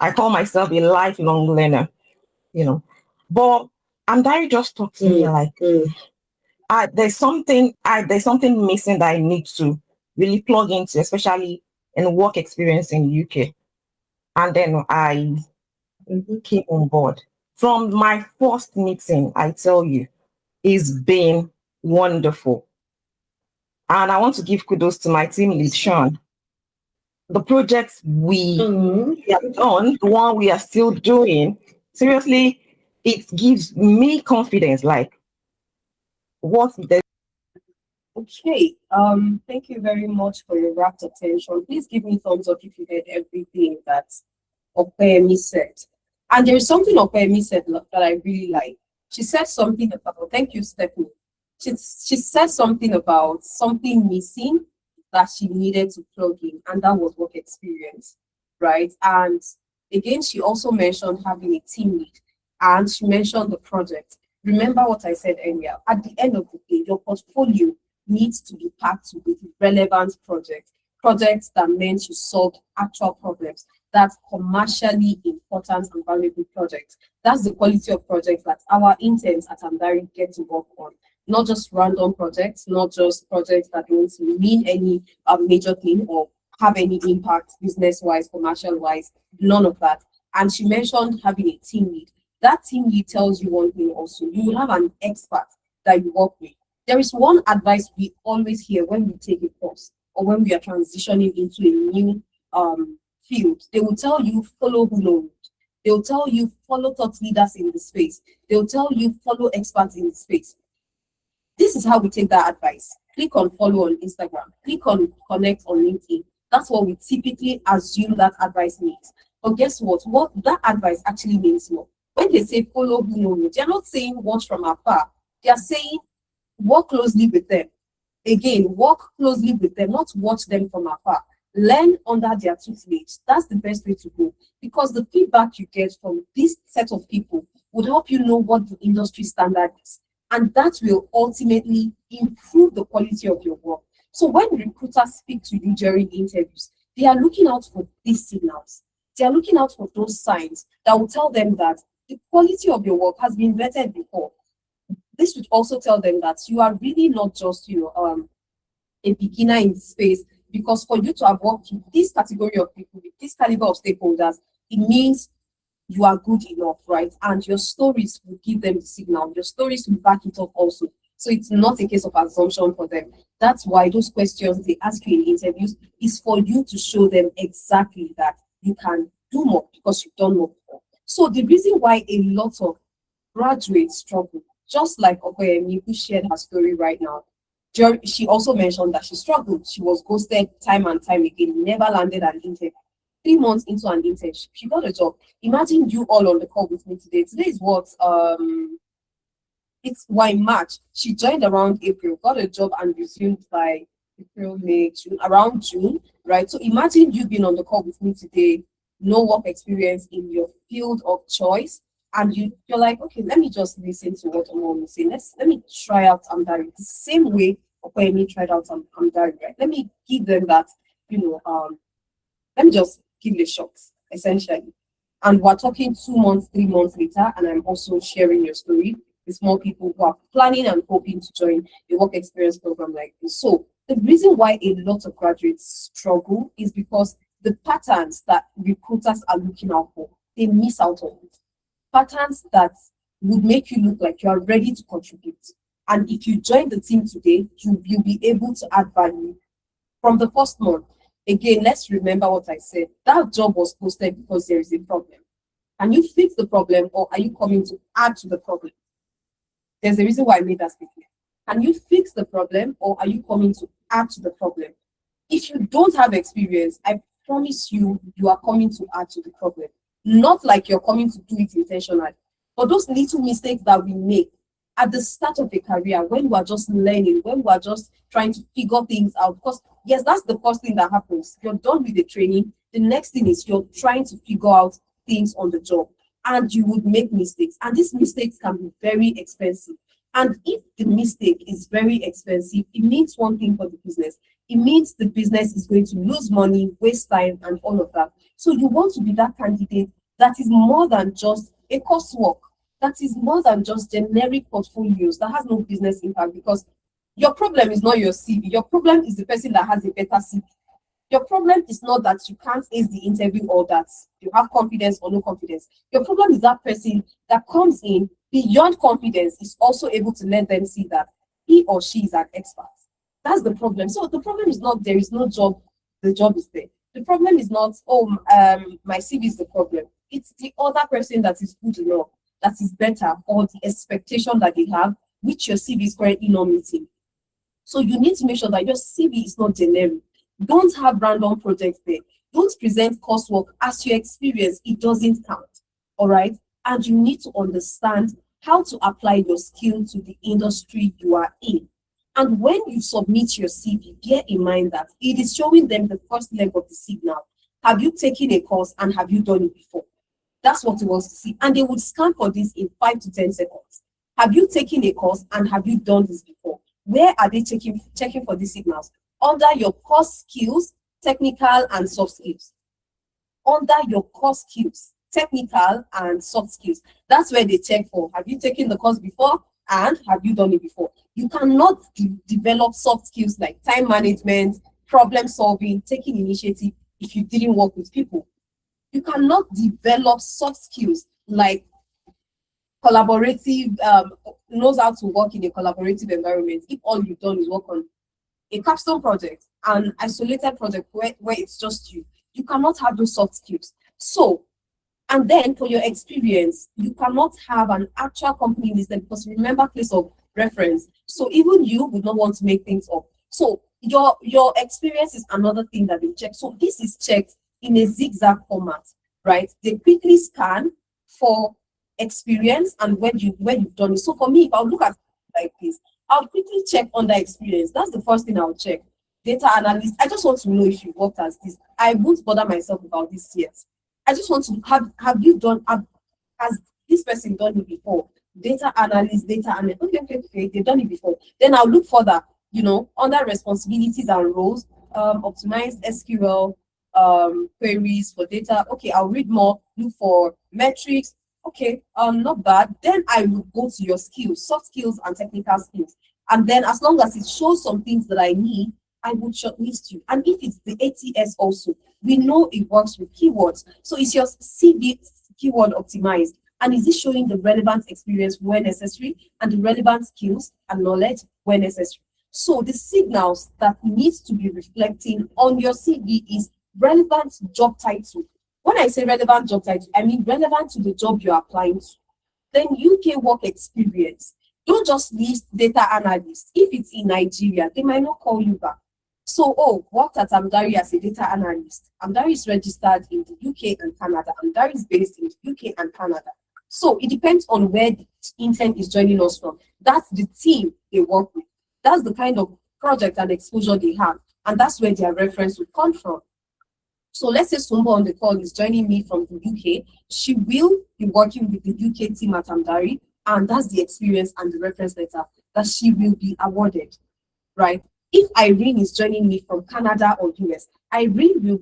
I call myself a lifelong learner, you know. But Amdari just talked to me like, there's something missing that I need to really plug into, especially in work experience in UK. And then I came on board. From my first meeting, I tell you, it's been wonderful. And I want to give kudos to my team lead, Sean. The projects we have done, the one we are still doing, seriously, it gives me confidence. Like, what the Okay, thank you very much for your rapt attention. Please give me thumbs up if you heard everything that Opeyemi said. And there is something Opeyemi said that I really like. She said something about, thank you, Stephanie. She said something about something missing that she needed to plug in, and that was work experience, right? And again, she also mentioned having a team lead, and she mentioned the project. Remember what I said earlier, at the end of the day, your portfolio needs to be packed with relevant projects that meant you solved actual problems. That's commercially important and valuable projects. That's the quality of projects that our interns at Amdari get to work on. Not just random projects, not just projects that don't mean any major thing or have any impact business-wise, commercial-wise, none of that. And she mentioned having a team lead. That team lead tells you one thing also. You will have an expert that you work with. There is one advice we always hear when we take a course or when we are transitioning into a new field. They will tell you, follow who knows. They'll tell you, follow thought leaders in the space. They'll tell you, follow experts in the space. This is how we take that advice. Click on follow on Instagram. Click on connect on LinkedIn. That's what we typically assume that advice means. But guess what? What that advice actually means more. When they say follow who knows, they're not saying watch from afar. They are saying work closely with them. Again, work closely with them, not watch them from afar. Learn under their tutelage. That's the best way to go, because the feedback you get from this set of people would help you know what the industry standard is. And that will ultimately improve the quality of your work. So when recruiters speak to you during interviews, they are looking out for these signals. They are looking out for those signs that will tell them that the quality of your work has been vetted before. This would also tell them that you are really not just, a beginner in the space, because for you to have worked with this category of people, with this caliber of stakeholders, it means you are good enough, right? And your stories will give them the signal. Your stories will back it up also. So it's not a case of assumption for them. That's why those questions they ask you in interviews is for you to show them exactly that you can do more because you've done more before. So the reason why a lot of graduates struggle, just like Opeyemi, who shared her story right now, she also mentioned that she struggled. She was ghosted time and time again, never landed an interview. 3 months into an internship, she got a job. Imagine you all on the call with me today. Today is what? It's why March. She joined around April, got a job and resumed by April, May, June, around June, right? So imagine you being on the call with me today, no work experience in your field of choice, and you're like, okay, let me just listen to what Omar is saying. Let me try out Amdari the same way Opeyemi tried out Amdari, right? Let me give them that, let me just give it a shot, essentially. And we're talking 2 months, 3 months later, and I'm also sharing your story with more people who are planning and hoping to join a work experience program like this. So the reason why a lot of graduates struggle is because the patterns that recruiters are looking out for, they miss out on it. Patterns that would make you look like you are ready to contribute. And if you join the team today, you'll be able to add value from the first month. Again, let's remember what I said. That job was posted because there is a problem. Can you fix the problem, or are you coming to add to the problem? There's a reason why I made that statement. Can you fix the problem, or are you coming to add to the problem? If you don't have experience, I promise you, you are coming to add to the problem. Not like you're coming to do it intentionally, but those little mistakes that we make at the start of a career, when we're just learning, when we're just trying to figure things out. Because yes, that's the first thing that happens. You're done with the training. The next thing is you're trying to figure out things on the job. and you would make mistakes. And these mistakes can be very expensive. And if the mistake is very expensive, it means one thing for the business. It means the business is going to lose money, waste time, and all of that. So you want to be that candidate that is more than just a coursework, that is more than just generic portfolios, that has no business impact, because your problem is not your CV. Your problem is the person that has a better CV. Your problem is not that you can't ace the interview or that you have confidence or no confidence. Your problem is that person that comes in beyond confidence is also able to let them see that he or she is an expert. That's the problem. So the problem is not there is no job, the job is there. The problem is not, my CV is the problem. It's the other person that is good enough, that is better, or the expectation that they have, which your CV is currently not meeting. So you need to make sure that your CV is not generic. Don't have random projects there. Don't present coursework as your experience. It doesn't count. All right. And you need to understand how to apply your skill to the industry you are in. And when you submit your CV, bear in mind that it is showing them the first leg of the signal. Have you taken a course and have you done it before? That's what it wants to see. And they would scan for this in 5 to 10 seconds. Have you taken a course and have you done this before? Where are they checking for these signals? Under your core skills, technical and soft skills. Under your core skills, technical and soft skills. That's where they check for. Have you taken the course before and have you done it before? You cannot develop soft skills like time management, problem solving, taking initiative if you didn't work with people. You cannot develop soft skills like collaborative, knows how to work in a collaborative environment if all you've done is work on a capstone project, an isolated project where it's just you. You cannot have those soft skills. So, and then for your experience, you cannot have an actual company listed, because remember place of reference. So even you would not want to make things up. So your experience is another thing that they check. So this is checked in a zigzag format, right? They quickly scan for experience and when you've done it. So for me, if I look at it like this, I'll quickly check under experience. That's the first thing I'll check. Data analyst. I just want to know if you worked as this. I won't bother myself about this yet. I just want to have you done, has this person done it before? Data analyst, okay, they've done it before. Then I'll look further, under responsibilities and roles, optimize SQL queries for data. Okay, I'll read more, look for metrics. Okay, not bad. Then I will go to your skills, soft skills and technical skills. And then as long as it shows some things that I need, I would shortlist you. And if it's the ATS also, we know it works with keywords. So is your CV keyword optimized? And is it showing the relevant experience where necessary and the relevant skills and knowledge where necessary? So the signals that needs to be reflecting on your CV is relevant job title. When I say relevant job title, I mean relevant to the job you're applying to. Then UK work experience. Don't just list data analyst. If it's in Nigeria, they might not call you back. So, worked at Amdari as a data analyst. Amdari is registered in the UK and Canada. Amdari is based in the UK and Canada. So it depends on where the intern is joining us from. That's the team they work with. That's the kind of project and exposure they have. And that's where their reference would come from. So let's say Sumba on the call is joining me from the UK. She will be working with the UK team at Amdari, and that's the experience and the reference letter that she will be awarded, right? If Irene is joining me from Canada or US, Irene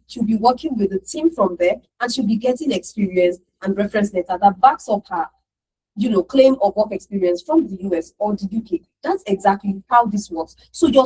she'll be working with the team from there, and she'll be getting experience and reference letter that backs up her, claim of work experience from the US or the UK. That's exactly how this works. So your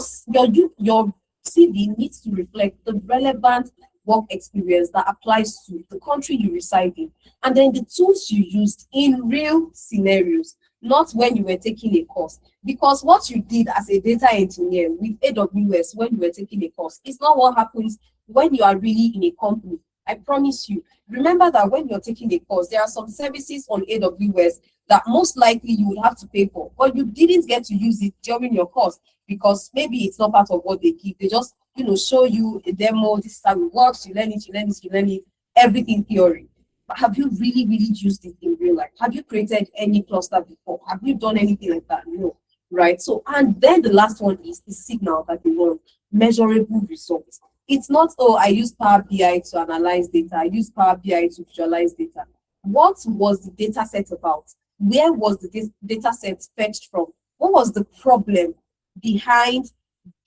CV needs to reflect the relevant work experience that applies to the country you reside in, and then the tools you used in real scenarios, not when you were taking a course. Because what you did as a data engineer with AWS when you were taking a course is not what happens when you are really in a company. I promise you. Remember that when you're taking a course, there are some services on AWS that most likely you would have to pay for, but you didn't get to use it during your course because maybe it's not part of what they give. They just, show you a demo. This is how it works. You learn it, everything theory. But have you really, really used it in real life? Have you created any cluster before? Have you done anything like that? No, right? So, and then the last one is the signal that they want, measurable results. It's not, I use Power BI to analyze data. I use Power BI to visualize data. What was the data set about? Where was the data set fetched from? What was the problem behind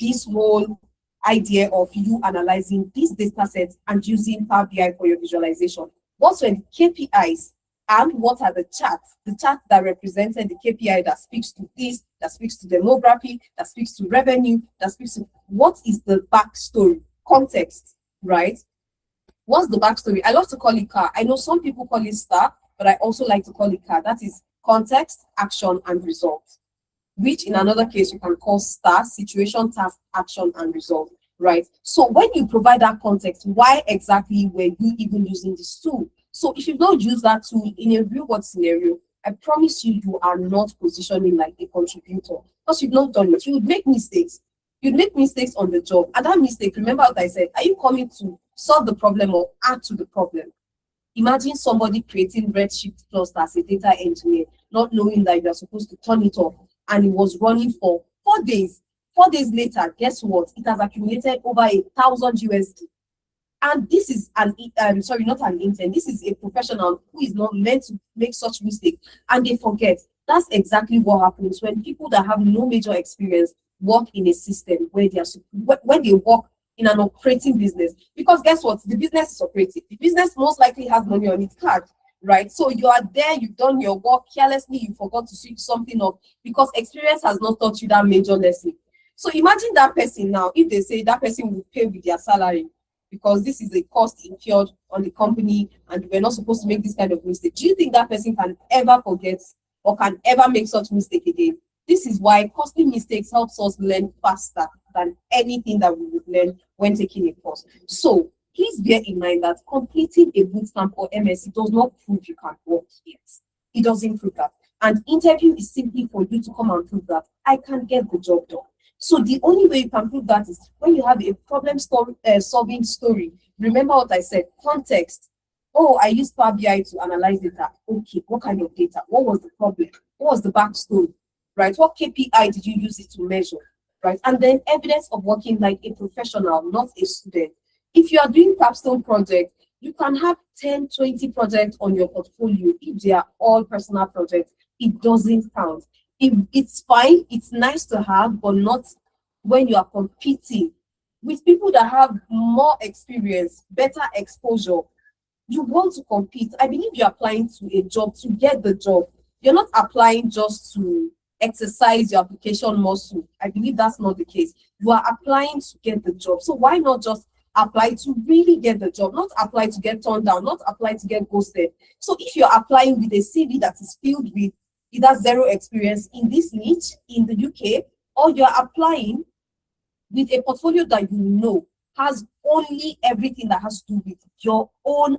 this whole idea of you analyzing these data sets and using Power BI for your visualization? What were the KPIs and what are the charts? The chart that represented the KPI that speaks to this, that speaks to demography, that speaks to revenue, that speaks to what is the backstory, context, right? What's the backstory? I love to call it CAR. I know some people call it STAR, but I also like to call it CAR. That is context, action, and result, which in another case you can call STAR, situation, task, action, and result, right? So when you provide that context, why exactly were you even using this tool? So if you've not used that tool in a real world scenario, I promise you, you are not positioning like a contributor because you've not done it. You would make mistakes. You'd make mistakes on the job. And that mistake, remember what I said, are you coming to solve the problem or add to the problem? Imagine somebody creating Redshift cluster as a data engineer, not knowing that you are supposed to turn it off, and it was running for 4 days. 4 days later, guess what? It has accumulated over 1,000 USD. And this is sorry, not an intern. This is a professional who is not meant to make such mistake, and they forget. That's exactly what happens when people that have no major experience work in a system where when they work in an operating business. Because guess what? The business is operating. The business most likely has money on its card, right? So you are there, you've done your work carelessly, you forgot to switch something up because experience has not taught you that major lesson. So imagine that person now, if they say that person will pay with their salary because this is a cost incurred on the company and we're not supposed to make this kind of mistake. Do you think that person can ever forget or can ever make such mistake again? This is why costly mistakes helps us learn faster than anything that we would learn when taking a course. So please bear in mind that completing a bootcamp or MSc does not prove you can work yet. It doesn't prove that. And interview is simply for you to come and prove that I can get the job done. So the only way you can prove that is when you have a problem solving story. Remember what I said, context. Oh, I used Power BI to analyze data. Okay, what kind of data? What was the problem? What was the backstory? Right? What KPI did you use it to measure? Right? And then evidence of working like a professional, not a student. If you are doing capstone project, you can have 10, 20 projects on your portfolio. If they are all personal projects, it doesn't count. If it's fine, it's nice to have, but not when you are competing with people that have more experience, better exposure. You want to compete. I believe you're applying to a job to get the job. You're not applying just to exercise your application muscle. I believe that's not the case. You are applying to get the job. So why not just apply to really get the job, not apply to get turned down, not apply to get ghosted. So if you're applying with a CV that is filled with either zero experience in this niche in the UK, or you're applying with a portfolio that you know has only everything that has to do with your own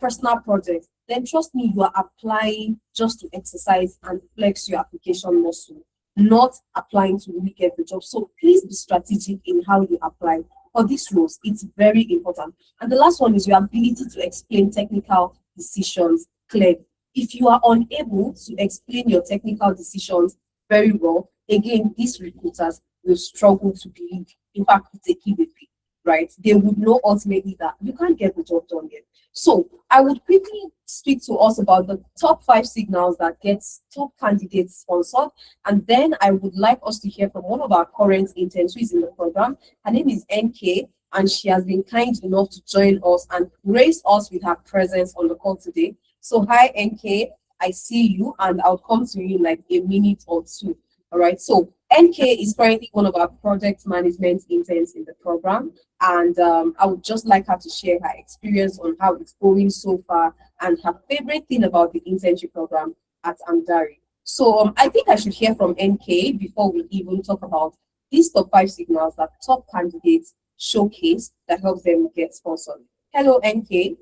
personal projects, then trust me, you are applying just to exercise and flex your application muscle, not applying to really get the job. So please be strategic in how you apply for these roles. It's very important. And the last one is your ability to explain technical decisions clearly. If you are unable to explain your technical decisions very well, again, these recruiters will struggle to believe. In fact, it's a key with it, right? They would know ultimately that you can't get the job done yet. So I would quickly speak to us about the top 5 signals that gets top candidates sponsored. And then I would like us to hear from one of our current interns who is in the program. Her name is NK, and she has been kind enough to join us and grace us with her presence on the call today. So hi, NK, I see you, and I'll come to you in like a minute or two. All right, so NK is currently one of our project management interns in the program, and I would just like her to share her experience on how it's going so far and her favorite thing about the internship program at Amdari. So I think I should hear from NK before we even talk about these top 5 signals that top candidates showcase that helps them get sponsored. Hello, NK.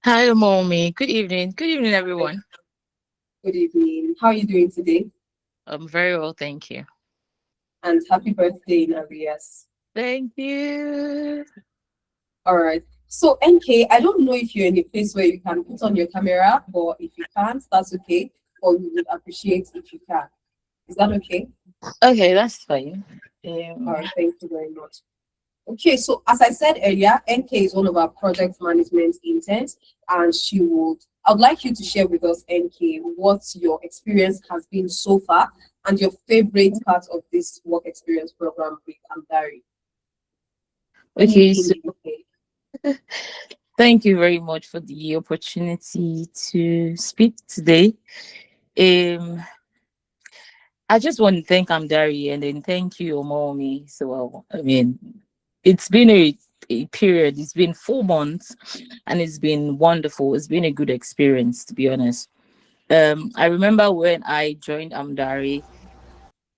Hi, mommy. Good evening. Good evening, everyone. Good evening. How are you doing today? I'm very well, thank you. And happy birthday in arrears. Thank you. All right. So NK, I don't know if you're in a place where you can put on your camera, but if you can't, that's okay. Or we would appreciate if you can. Is that okay? Okay, that's fine. All right. Thank you very much. Okay, so as I said earlier, NK is one of our project management interns, and I'd like you to share with us, NK, what your experience has been so far and your favorite part of this work experience program with Amdari. Okay, so Okay. thank you very much for the opportunity to speak today. Um, I just want to thank Amdari and then thank you, Omomi. So, I mean, it's been a period, it's been 4 months and it's been wonderful. It's been a good experience, to be honest. I remember when I joined Amdari,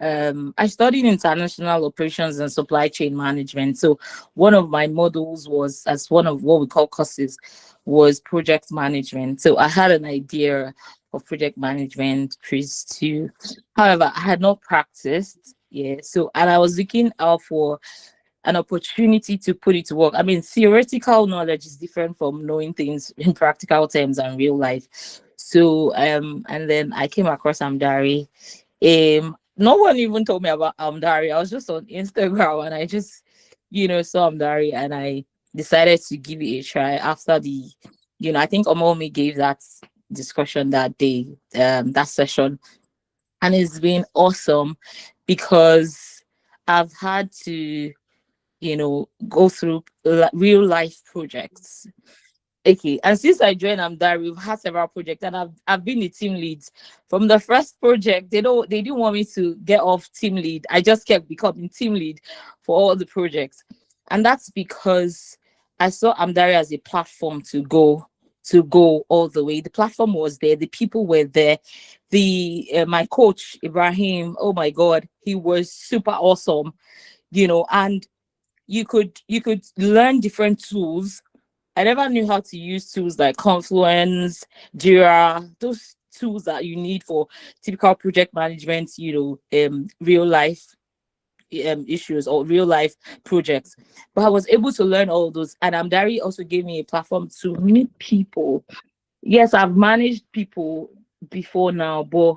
I studied international operations and supply chain management. So one of my models was, as one of what we call courses, was project management. So I had an idea of project management, Chris too. However, I had not practiced. Yeah. So and I was looking out for an opportunity to put it to work. I mean, theoretical knowledge is different from knowing things in practical terms and real life. So and then I came across Amdari. No one even told me about Amdari. I was just on Instagram and I just, saw Amdari and I decided to give it a try after I think Omomi gave that discussion that day, that session. And it's been awesome because I've had to, go through real life projects. Okay, and since I joined Amdar, we've had several projects, and I've been the team lead. From the first project, they didn't want me to get off team lead. I just kept becoming team lead for all the projects, and that's because I saw Amdari as a platform to go all the way. The platform was there, the people were there. The my coach Ibrahim, oh my God, he was super awesome, and you could learn different tools. I never knew how to use tools like Confluence, Jira, those tools that you need for typical project management, real life issues or real life projects. But I was able to learn all those. And Amdari also gave me a platform to meet people. Yes, I've managed people before now, but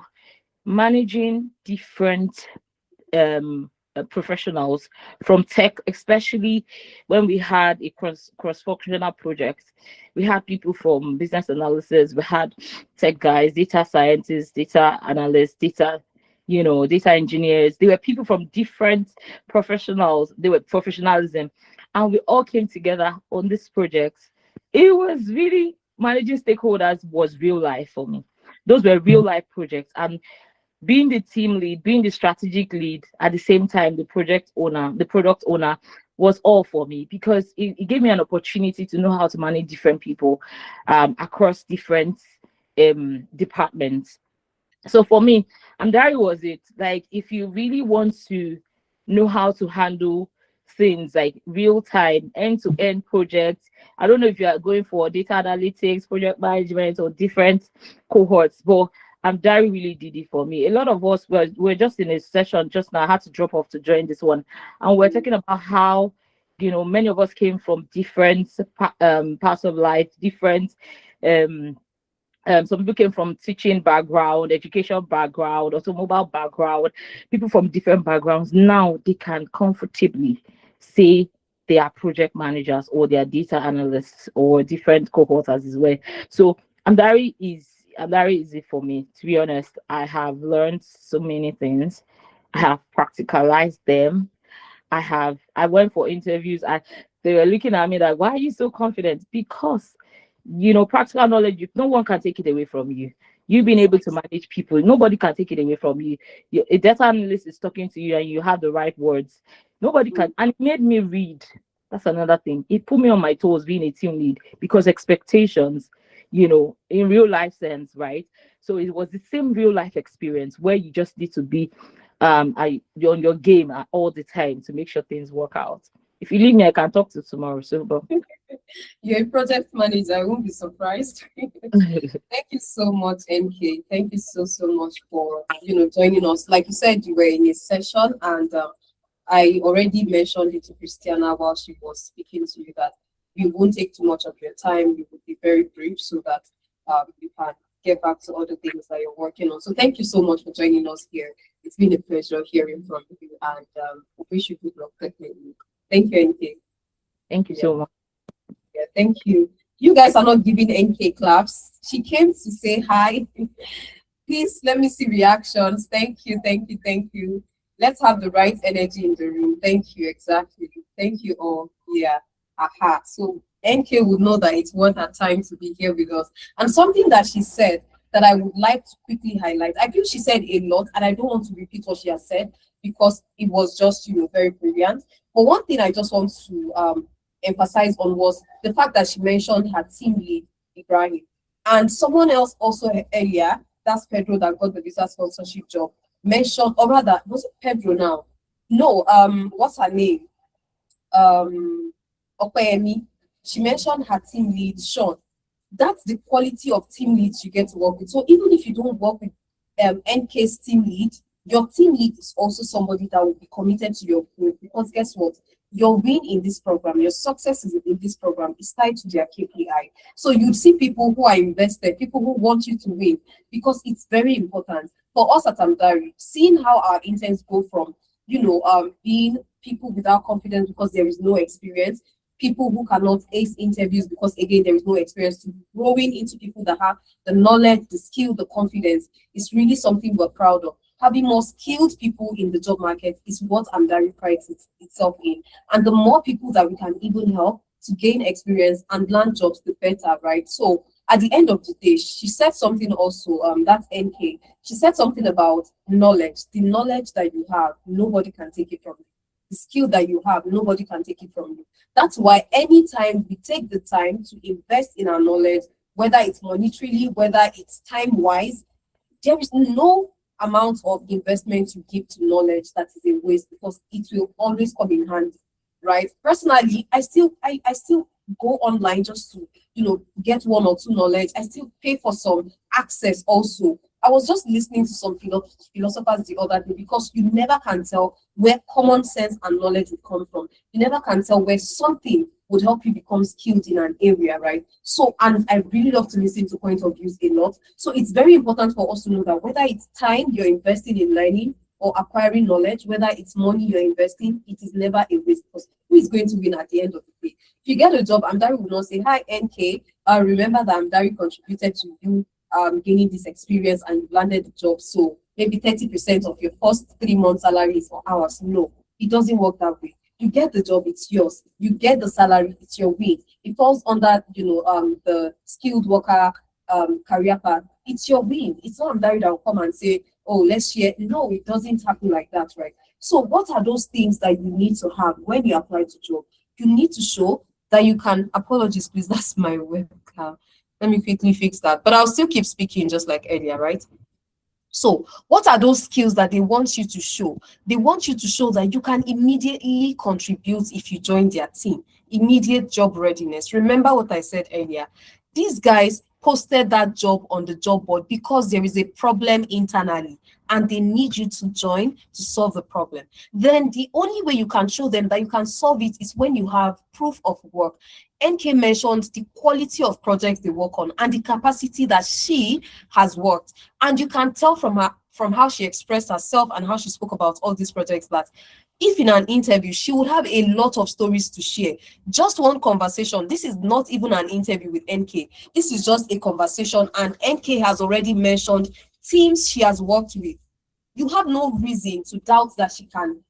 managing different professionals from tech, especially when we had a cross functional project. We had people from business analysis, we had tech guys, data scientists, data analysts, data engineers. They were people from different professionals. They were professionalism, and we all came together on this project. It was really managing stakeholders was real life for me. Those were real life projects, and being the team lead, being the strategic lead, at the same time, the project owner, the product owner was all for me because it gave me an opportunity to know how to manage different people across different departments. So for me, Amdari was it. Like, if you really want to know how to handle things like real time, end to end projects, I don't know if you are going for data analytics, project management, or different cohorts, but Amdari really did it for me. A lot of us were just in a session just now. I had to drop off to join this one, and we're talking about how many of us came from different parts of life, different some people came from teaching background, education background, automobile background, people from different backgrounds. Now they can comfortably say they are project managers or they are data analysts or different cohorts as well. So Amdari is it for me. To be honest, I have learned so many things. I have practicalized them. I went for interviews. They were looking at me like, why are you so confident? Because practical knowledge, no one can take it away from you. You being able to manage people, nobody can take it away from you. A data analyst is talking to you and you have the right words. Nobody can. And it made me read. That's another thing. It put me on my toes being a team lead because expectations, in real life sense, right? So it was the same real life experience where you just need to be you're on your game all the time to make sure things work out. If you leave me, I can talk to tomorrow. So, but You're a project manager. I won't be surprised. Thank you so much, MK. Thank you so much for joining us. Like you said, you were in a session, and I already mentioned it to Christiana while she was speaking to you that we won't take too much of your time. We will be very brief so that you can get back to other things that you're working on. So thank you so much for joining us here. It's been a pleasure hearing from you, and we wish you good luck. Definitely. Thank you, NK. Thank you so much. Yeah, thank you. You guys are not giving NK claps. She came to say hi. Please let me see reactions. Thank you, thank you, thank you. Let's have the right energy in the room. Thank you, exactly. Thank you all. Yeah. Aha. So NK would know that it's worth her time to be here with us. And something that she said that I would like to quickly highlight. I feel she said a lot, and I don't want to repeat what she has said because it was just, very brilliant. But one thing I just want to emphasize on was the fact that she mentioned her team lead, Ibrahim. And someone else also earlier, that's Pedro that got the visa sponsorship job, mentioned, or rather, was it Pedro now? No, what's her name? Opeyemi. She mentioned her team lead, Sean. That's the quality of team leads you get to work with. So even if you don't work with NK's team lead, your team lead is also somebody that will be committed to your growth, because guess what? Your win in this program, your success in this program is tied to their KPI. So you'd see people who are invested, people who want you to win, because it's very important. For us at Amdari, seeing how our interns go from, being people without confidence because there is no experience, people who cannot ace interviews because, again, there is no experience, to growing into people that have the knowledge, the skill, the confidence, is really something we're proud of. Having more skilled people in the job market is what Amdari prides itself in. And the more people that we can even help to gain experience and land jobs, the better, right? So at the end of the day, she said something also, that's NK. She said something about knowledge. The knowledge that you have, nobody can take it from you. The skill that you have, nobody can take it from you. That's why anytime we take the time to invest in our knowledge, whether it's monetarily, whether it's time-wise, there is no amount of investment you give to knowledge that is a waste, because it will always come in handy, right? Personally, I still go online just to get one or two knowledge. I still pay for some access also. I was just listening to some philosophers the other day, because you never can tell where common sense and knowledge will come from. You never can tell where something would help you become skilled in an area, right? So, and I really love to listen to point of views a lot. So it's very important for us to know that whether it's time you're investing in learning or acquiring knowledge, whether it's money you're investing, it is never a waste, because who is going to win at the end of the day? If you get a job, Amdari will not say, hi, NK, remember that Amdari contributed to you gaining this experience and you landed the job, so maybe 30% of your first 3 months salary is for hours. No, it doesn't work that way. You get the job, it's yours. You get the salary, it's your win. It falls under, the skilled worker career path. It's your win. It's not Amdari that will come and say, oh, let's share. No, it doesn't happen like that, right? So what are those things that you need to have when you apply to job? You need to show that you can, apologies, please, that's my webcam. Let me quickly fix that. But I'll still keep speaking just like earlier, right? So what are those skills that they want you to show? They want you to show that you can immediately contribute if you join their team. Immediate job readiness. Remember what I said earlier. These guys posted that job on the job board because there is a problem internally and they need you to join to solve the problem. Then the only way you can show them that you can solve it is when you have proof of work. NK mentioned the quality of projects they work on and the capacity that she has worked. And you can tell from how she expressed herself and how she spoke about all these projects that if in an interview, she would have a lot of stories to share. Just one conversation. This is not even an interview with NK. This is just a conversation, and NK has already mentioned teams she has worked with. You have no reason to doubt that she can,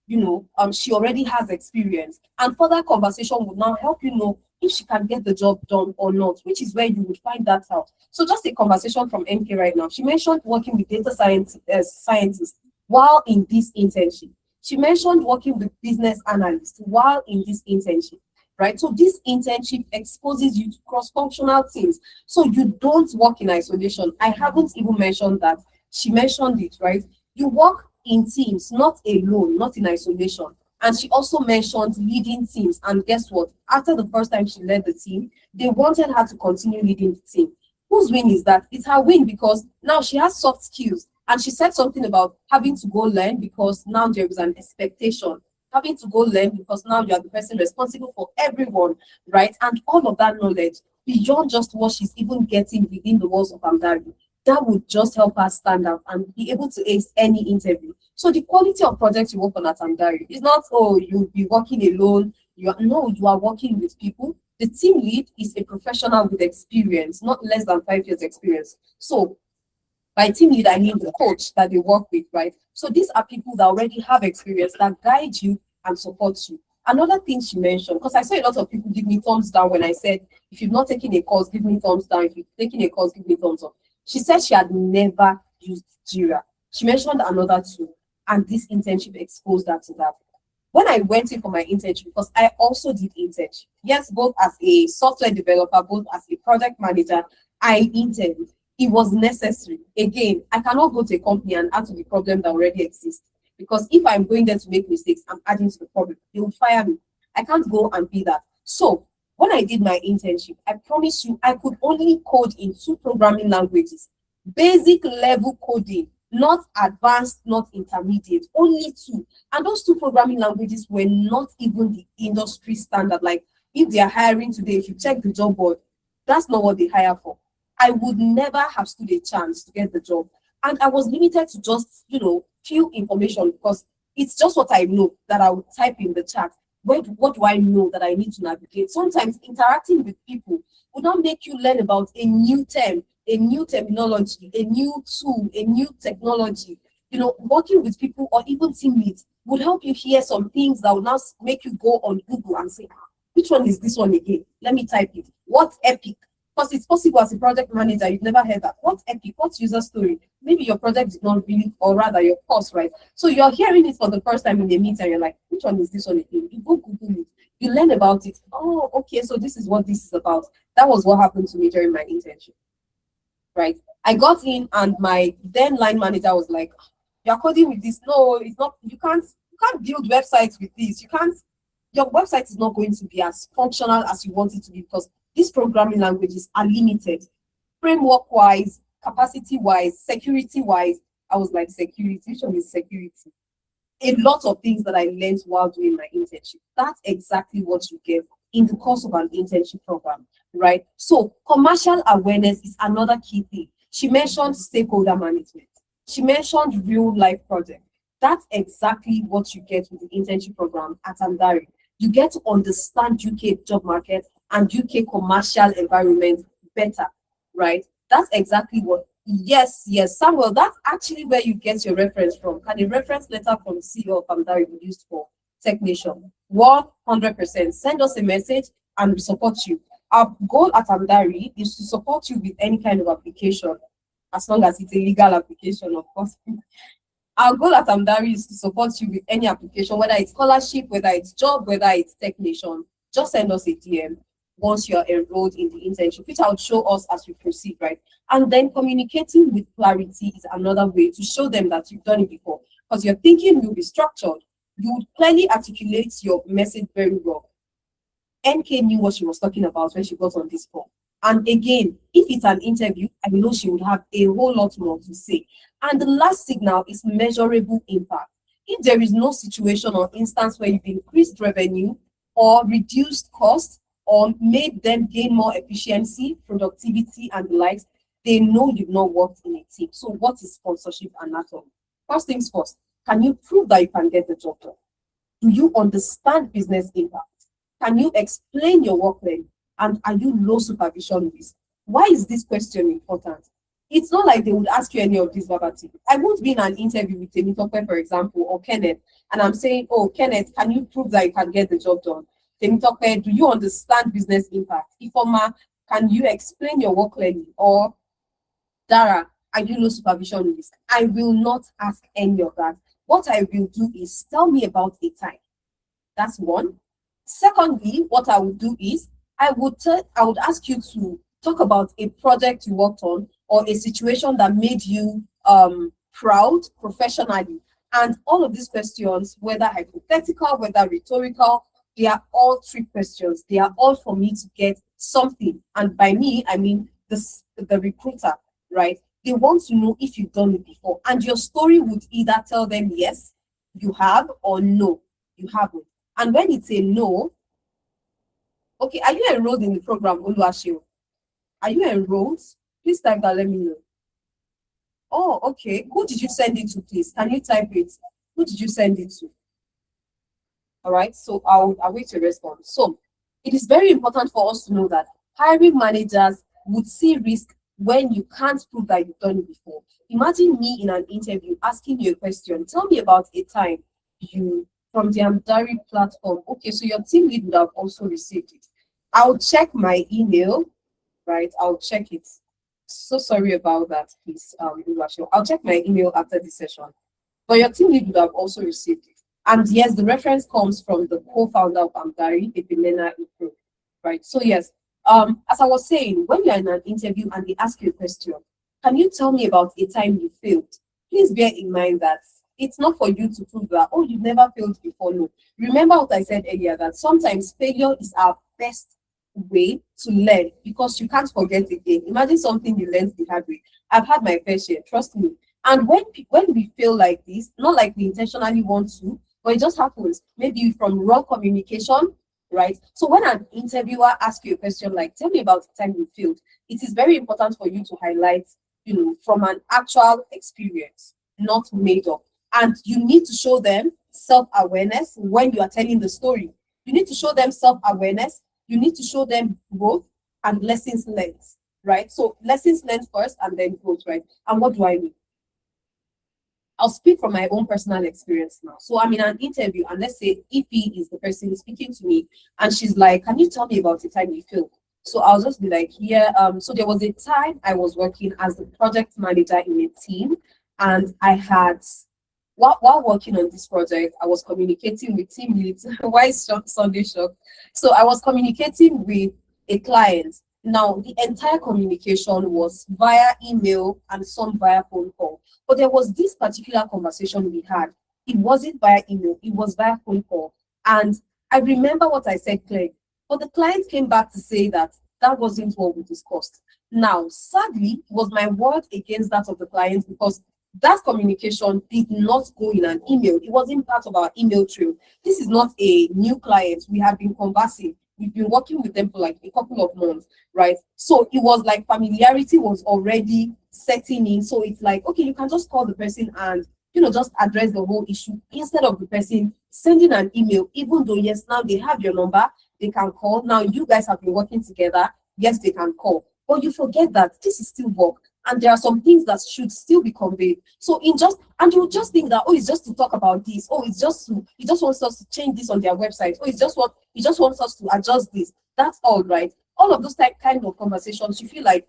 she already has experience. And further conversation would now help you know if she can get the job done or not, which is where you would find that out. So just a conversation from NK right now. She mentioned working with data scientists while in this internship. She mentioned working with business analysts while in this internship, right? So this internship exposes you to cross-functional teams. So you don't work in isolation. I haven't even mentioned that. She mentioned it, right? You work in teams, not alone, not in isolation. And she also mentioned leading teams. And guess what? After the first time she led the team, they wanted her to continue leading the team. Whose win is that? It's her win because now she has soft skills. And she said something about having to go learn because now there is an expectation. Having to go learn because now you are the person responsible for everyone, right? And all of that knowledge, beyond just what she's even getting within the walls of Amdari, that would just help her stand out and be able to ace any interview. So the quality of projects you work on at Amdari is not, oh, you'll be working alone, You are working with people. The team lead is a professional with experience, not less than 5 years experience. So by team lead, I mean the coach that they work with, right? So these are people that already have experience that guide you and support you. Another thing she mentioned, because I saw a lot of people give me thumbs down when I said, if you've not taken a course, give me thumbs down. If you've taken a course, give me thumbs up. She said she had never used Jira. She mentioned another tool, and this internship exposed her to that. When I went in for my internship, because I also did internship, yes, both as a software developer, both as a project manager, I interned. It was necessary. Again, I cannot go to a company and add to the problem that already exists. Because if I'm going there to make mistakes, I'm adding to the problem. They will fire me. I can't go and be that. So when I did my internship, I promise you, I could only code in 2 programming languages. Basic level coding, not advanced, not intermediate, only 2. And those 2 programming languages were not even the industry standard. Like if they are hiring today, if you check the job board, that's not what they hire for. I would never have stood a chance to get the job. And I was limited to just, few information because it's just what I know that I would type in the chat. What do I know that I need to navigate? Sometimes interacting with people would not make you learn about a new term, a new terminology, a new tool, a new technology. Working with people or even team leads would help you hear some things that would now make you go on Google and say, which one is this one again? Let me type it. What's Epic? Because it's possible as a project manager, you've never heard that. What's Epic? What's user story? Maybe your project did not really, or rather your course, right? So you're hearing it for the first time in the meeting, and you're like, which one is this one again? You go Google it. You learn about it. Oh, okay, so this is what this is about. That was what happened to me during my internship, right? I got in and my then line manager was like, you're coding with this. No, it's not. You can't build websites with this. Your website is not going to be as functional as you want it to be because these programming languages are limited, framework-wise, capacity-wise, security-wise. I was like, security? Which one is security? A lot of things that I learned while doing my internship. That's exactly what you get in the course of an internship program, right? So commercial awareness is another key thing. She mentioned stakeholder management. She mentioned real-life project. That's exactly what you get with the internship program at Amdari. You get to understand UK job market and UK commercial environment better, right? That's exactly what, yes, Samuel, that's actually where you get your reference from. Can a reference letter from CEO of Amdari be used for technician? 100%. Send us a message and we support you. Our goal at Amdari is to support you with any kind of application, as long as it's a legal application, of course. Our goal at Amdari is to support you with any application, whether it's scholarship, whether it's job, whether it's technician. Just send us a DM once you're enrolled in the internship, which I'll show us as we proceed, right? And then communicating with clarity is another way to show them that you've done it before. Because your thinking will be structured. You would clearly articulate your message very well. NK knew what she was talking about when she got on this call. And again, if it's an interview, I know she would have a whole lot more to say. And the last signal is measurable impact. If there is no situation or instance where you've increased revenue or reduced costs or made them gain more efficiency, productivity, and the likes, they know you've not worked in a team. So what is sponsorship anatomy? First things first, can you prove that you can get the job done? Do you understand business impact? Can you explain your work plan? And are you low supervision risk? Why is this question important? It's not like they would ask you any of these verbatim. I won't be in an interview with Temitope, for example, or Kenneth, and I'm saying, oh, Kenneth, can you prove that you can get the job done? Temitope, do you understand business impact? Ifoma, can you explain your work clearly? Or Dara, are you low supervision risk? I will not ask any of that. What I will do is tell me about a time. That's one. Secondly, what I would do is I would ask you to talk about a project you worked on or a situation that made you proud professionally. And all of these questions, whether hypothetical, whether rhetorical, they are all trick questions. They are all for me to get something. And by me, I mean the recruiter, right? They want to know if you've done it before. And your story would either tell them, yes, you have, or no, you haven't. And when it's a no, okay, are you enrolled in the program, Oluwashio? Are you enrolled? Please type that, let me know. Oh, okay. Who did you send it to, please? Can you type it? Who did you send it to? All right, so I'll wait your response. So it is very important for us to know that hiring managers would see risk when you can't prove that you've done it before. Imagine me in an interview asking you a question. Tell me about a time you from the Amdari platform. Okay, so your team lead would have also received it. I'll check my email, right? I'll check it. So sorry about that, please. I'll check my email after this session. But your team lead would have also received it. And yes, the reference comes from the co-founder of Amdari, Epimena Ipro, right? So yes, as I was saying, when you're in an interview and they ask you a question, can you tell me about a time you failed? Please bear in mind that it's not for you to prove that, oh, you've never failed before. No. Remember what I said earlier, that sometimes failure is our best way to learn because you can't forget again. Imagine something you learned the hard way. I've had my fair share, trust me. And when we feel like this, not like we intentionally want to, but it just happens, maybe from raw communication, right? So when an interviewer asks you a question like, tell me about the time you failed, it is very important for you to highlight, from an actual experience, not made up. And you need to show them self-awareness when you are telling the story. You need to show them self-awareness. You need to show them growth and lessons learned, right? So lessons learned first and then growth, right? And what do I mean? I'll speak from my own personal experience now. So I'm in an interview, and let's say Ife is the person speaking to me, and she's like, "Can you tell me about the time you failed?" So I'll just be like, "Yeah." So there was a time I was working as the project manager in a team, and I had, while working on this project, I was communicating with team leads. Why is Sunday shock? So I was communicating with a client. Now, the entire communication was via email and some via phone call. But there was this particular conversation we had. It wasn't via email, it was via phone call. And I remember what I said clearly. But the client came back to say that that wasn't what we discussed. Now, sadly, it was my word against that of the client because that communication did not go in an email. It wasn't part of our email trail. This is not a new client. We have been conversing. We've been working with them for like a couple of months, right? So it was like familiarity was already setting in. So it's like, okay, you can just call the person and, just address the whole issue instead of the person sending an email, even though, yes, now they have your number, they can call. Now you guys have been working together. Yes, they can call. But you forget that this is still work. And there are some things that should still be conveyed. So and you just think that, oh, it's just to talk about this. Oh, he just wants us to change this on their website. Oh, he just wants us to adjust this. That's all, right? All of those kind of conversations, you feel like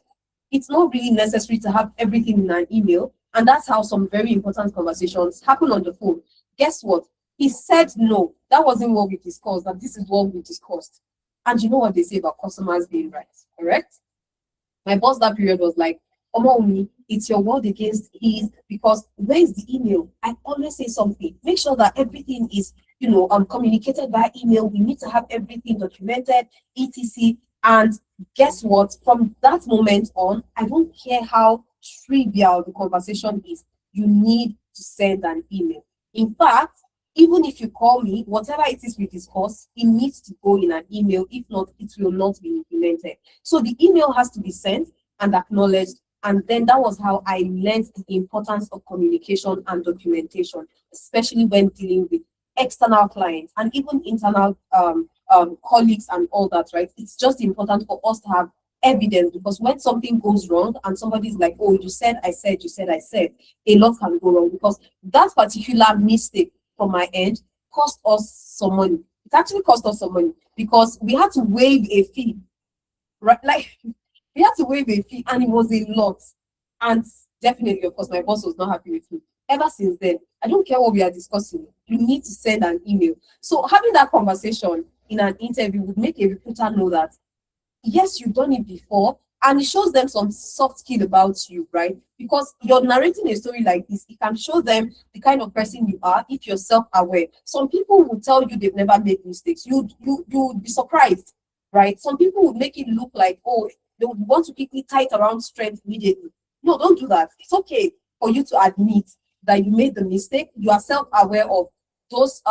it's not really necessary to have everything in an email. And that's how some very important conversations happen on the phone. Guess what? He said no. That wasn't what we discussed. That this is what we discussed. And you know what they say about customers being right, correct? My boss that period was like, Omomi, it's your word against his, because where is the email? I always say something. Make sure that everything is, communicated by email. We need to have everything documented, etc. And guess what? From that moment on, I don't care how trivial the conversation is. You need to send an email. In fact, even if you call me, whatever it is we discuss, it needs to go in an email. If not, it will not be implemented. So the email has to be sent and acknowledged. And then that was how I learned the importance of communication and documentation, especially when dealing with external clients and even internal colleagues and all that, right? It's just important for us to have evidence, because when something goes wrong and somebody's like, oh, you said, I said, you said, I said, a lot can go wrong, because that particular mistake from my end cost us some money. It actually cost us some money because we had to waive a fee, right? Like, we had to waive a fee, and it was a lot. And definitely, of course, my boss was not happy with me. Ever since then, I don't care what we are discussing. You need to send an email. So having that conversation in an interview would make a recruiter know that, yes, you've done it before, and it shows them some soft skill about you, right? Because you're narrating a story like this, it can show them the kind of person you are if you're self-aware. Some people will tell you they've never made mistakes. You'd be surprised, right? Some people would make it look like, oh, they would want to quickly tie it around strength immediately. No, don't do that. It's okay for you to admit that you made the mistake. You are self-aware of those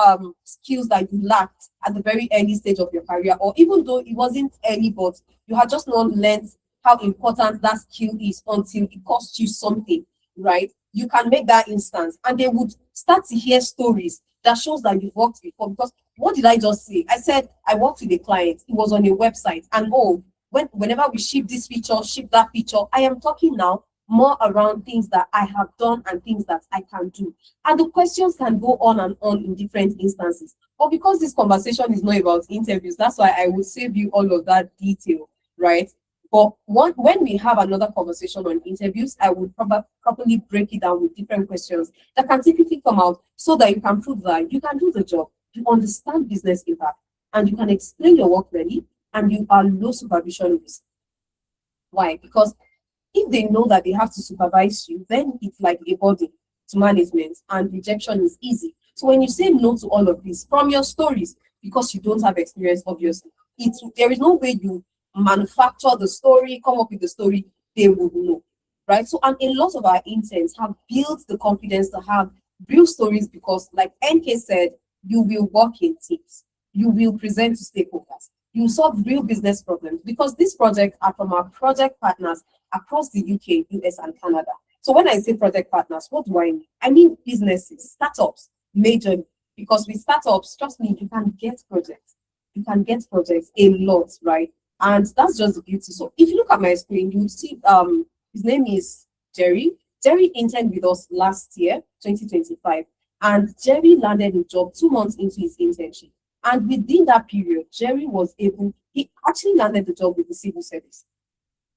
skills that you lacked at the very early stage of your career, or even though it wasn't early, but you had just not learned how important that skill is until it costs you something, right? You can make that instance, and they would start to hear stories that shows that you've worked before, because What did I just say? I said I worked with a client. It was on a website, and oh, whenever we ship this feature, ship that feature, I am talking now more around things that I have done and things that I can do. And the questions can go on and on in different instances. But because this conversation is not about interviews, that's why I will save you all of that detail, right? But when we have another conversation on interviews, I would probably break it down with different questions that can typically come out so that you can prove that you can do the job, you understand business impact, and you can explain your work ready, and you are low supervision risk. Why? Because if they know that they have to supervise you, then it's like a body to management, and rejection is easy. So when you say no to all of this from your stories, because you don't have experience, obviously, there is no way you manufacture the story, come up with the story, they would know, right? So, and a lot of our interns have built the confidence to have real stories because, like NK said, you will work in teams, you will present to stakeholders, you solve real business problems, because these projects are from our project partners across the UK, US, and Canada. So when I say project partners, what do I mean? I mean businesses, startups, majorly, because with startups, trust me, you can get projects. You can get projects a lot, right? And that's just the beauty. So if you look at my screen, you will see his name is Jerry. Jerry interned with us last year, 2025, and Jerry landed a job 2 months into his internship. And within that period, Jerry was able, he actually landed the job with the civil service,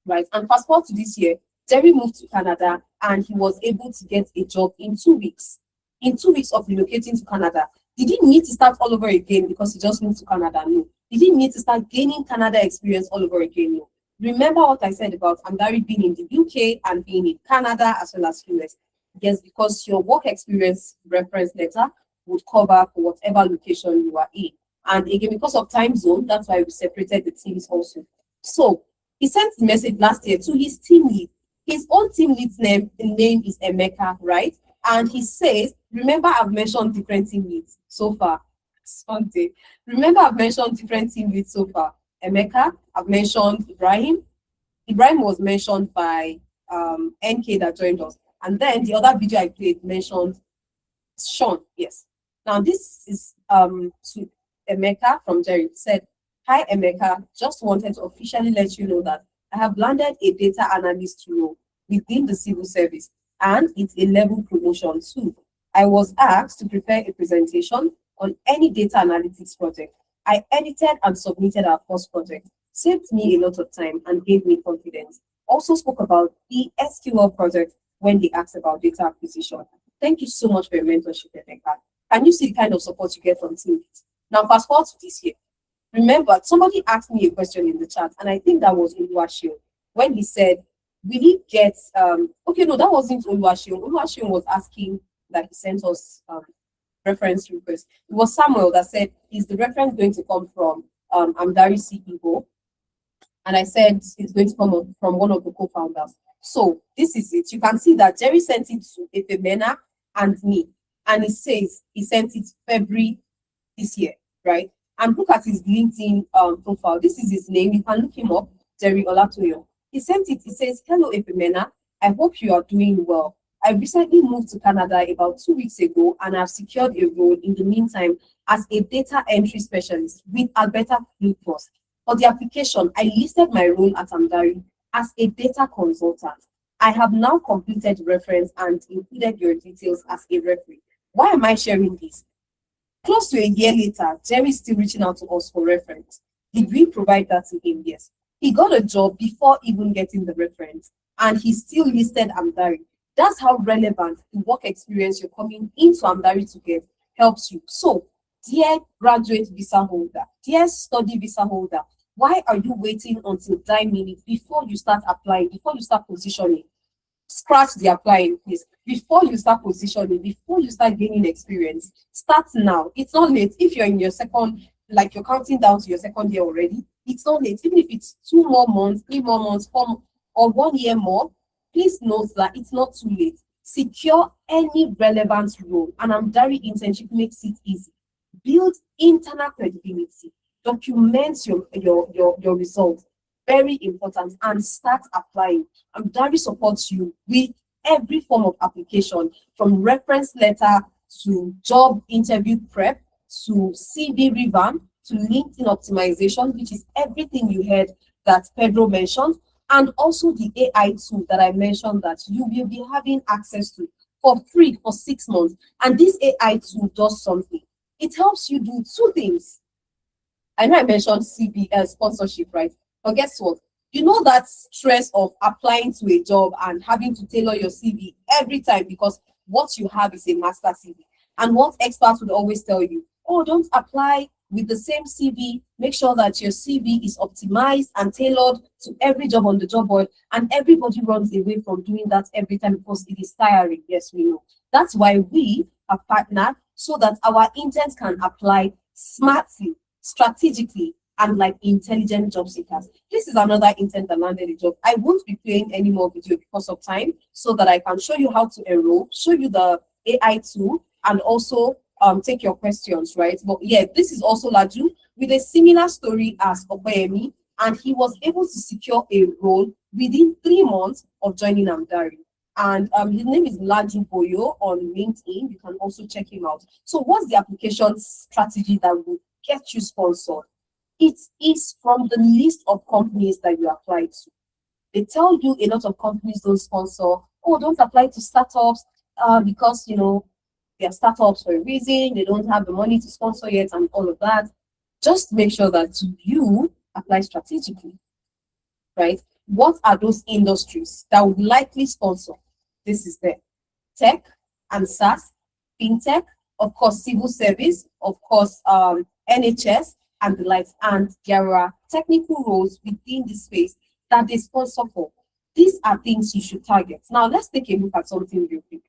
right? And fast forward to this year, Jerry moved to Canada and he was able to get a job in 2 weeks. In 2 weeks of relocating to Canada, he didn't need to start all over again because he just moved to Canada. No, he didn't need to start gaining Canada experience all over again. No. Remember what I said about Amdari being in the UK and being in Canada as well as US. Yes, because your work experience reference letter would cover for whatever location you are in. And again, because of time zone, that's why we separated the teams also. So he sent the message last year to his team lead. His own team lead's name is Emeka, right? And he says, remember I've mentioned different team leads so far. Sunday. Remember I've mentioned different team leads so far. Emeka, I've mentioned Ibrahim. Ibrahim was mentioned by NK that joined us. And then the other video I played mentioned Sean, yes. Now this is to Emeka from Jerry. Said, hi Emeka, just wanted to officially let you know that I have landed a data analyst role within the civil service, and it's a level promotion too. I was asked to prepare a presentation on any data analytics project. I edited and submitted our first project, saved me a lot of time and gave me confidence. Also spoke about the SQL project when they asked about data acquisition. Thank you so much for your mentorship, Emeka. Can you see the kind of support you get from teammates? Now, fast forward to this year. Remember, somebody asked me a question in the chat, and I think that was Oluwaseun, when he said, will he get, okay, no, that wasn't Oluwaseun. Oluwaseun was asking that he sent us reference request. It was Samuel that said, is the reference going to come from Amdari CEO? And I said, it's going to come from one of the co-founders. So this is it. You can see that Jerry sent it to Efemena and me. And it says he sent it February this year, right? And look at his LinkedIn profile. This is his name. You can look him up, Jerry Olatoyo. He sent it. He says, hello, Efemena. I hope you are doing well. I recently moved to Canada about 2 weeks ago, and I've secured a role in the meantime as a data entry specialist with Alberta Blue Cross. For the application, I listed my role at Amdari as a data consultant. I have now completed reference and included your details as a referee. Why am I sharing this? Close to a year later, Jerry is still reaching out to us for reference. Did we provide that to him? Yes. He got a job before even getting the reference, and he still listed Amdari. That's how relevant the work experience you're coming into Amdari to get helps you. So, dear graduate visa holder, dear study visa holder, why are you waiting until that minute before you start applying, before you start positioning? Scratch the applying, please. Before you start positioning, before you start gaining experience, start now. It's not late. If you're in your second, like you're counting down to your second year already, it's not late. Even if it's 2 more months, 3 more months, 4 more, or 1 year more, please note that it's not too late. Secure any relevant role, and Amdari internship makes it easy. Build internal credibility. Document your results. Very important. And start applying. Amdari supports you with every form of application, from reference letter to job interview prep to CV revamp, to LinkedIn optimization, which is everything you heard that Pedro mentioned, and also the AI tool that I mentioned that you will be having access to for free for 6 months. And this AI tool does something. It helps you do two things. I know I mentioned CV sponsorship, right? But guess what? You know that stress of applying to a job and having to tailor your CV every time because what you have is a master CV. And what experts would always tell you, oh, don't apply with the same CV. Make sure that your CV is optimized and tailored to every job on the job board. And everybody runs away from doing that every time because it is tiring. Yes, we know. That's why we are partnered so that our interns can apply smartly, strategically, and like intelligent job seekers. This is another intern that landed a job. I won't be playing any more video because of time so that I can show you how to enroll, show you the AI tool, and also take your questions, right? But yeah, this is also Laju with a similar story as Okoyemi, and he was able to secure a role within 3 months of joining Amdari. And his name is Laju Boyo on LinkedIn. You can also check him out. So what's the application strategy that will get you sponsored? It is from the list of companies that you apply to. They tell you a lot of companies don't sponsor. Oh, don't apply to startups because, you know, they're startups for a reason. They don't have the money to sponsor yet and all of that. Just make sure that you apply strategically, right? What are those industries that would likely sponsor? This is there. Tech and SaaS, fintech, of course, civil service, of course, NHS, and the likes. And there are technical roles within the space that they sponsor for. These are things you should target. Now, let's take a look at something real quick.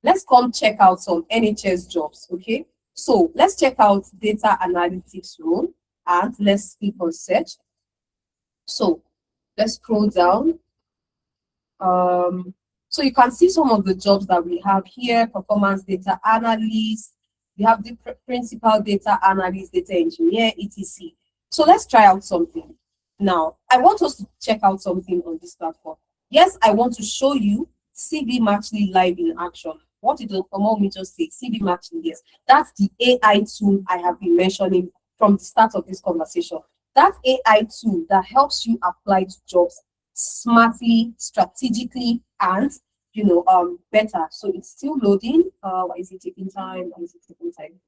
Let's come check out some NHS jobs, okay? So let's check out data analytics role and let's click on search. So let's scroll down. So you can see some of the jobs that we have here: performance data analyst, we have the principal data analyst, data engineer, etc. So let's try out something. Now, I want us to check out something on this platform. Yes, I want to show you CV Matchly live in action. What did me just say? CV Matchly, yes. That's the AI tool I have been mentioning from the start of this conversation. That AI tool that helps you apply to jobs smartly, strategically, and better. So it's still loading. Why is it taking time? Why is it taking time?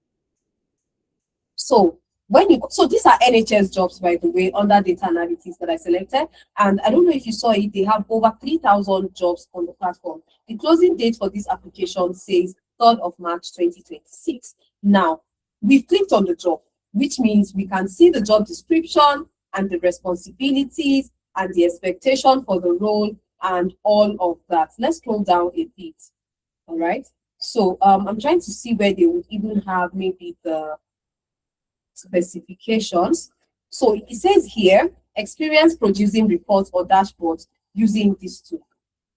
So these are NHS jobs, by the way, under data analytics that I selected. And I don't know if you saw it, they have over 3,000 jobs on the platform. The closing date for this application says 3rd of March 2026. Now, we've clicked on the job, which means we can see the job description and the responsibilities and the expectation for the role and all of that. Let's scroll down a bit. All right. So I'm trying to see where they would even have maybe the specifications. So it says here, experience producing reports or dashboards using this tool.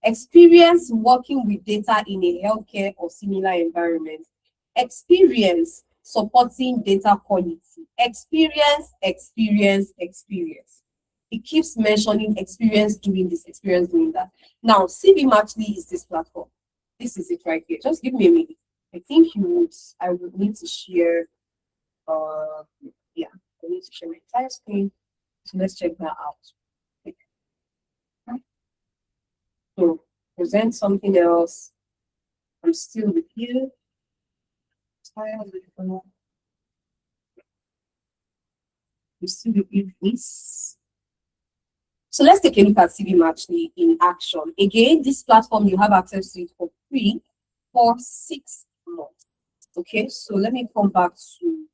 Experience working with data in a healthcare or similar environment. Experience supporting data quality. Experience. It keeps mentioning experience doing this, experience doing that. Now, CV Matchly is this platform. This is it right here. Just give me a minute. I would need to share. Yeah, I need to share my entire screen. So let's check that out. Okay. So present something else. I'm still with you. I'm still with you, please. So let's take a look at CV Matchly in action. Again, this platform, you have access to it for free for 6 months. Okay, so let me come back to,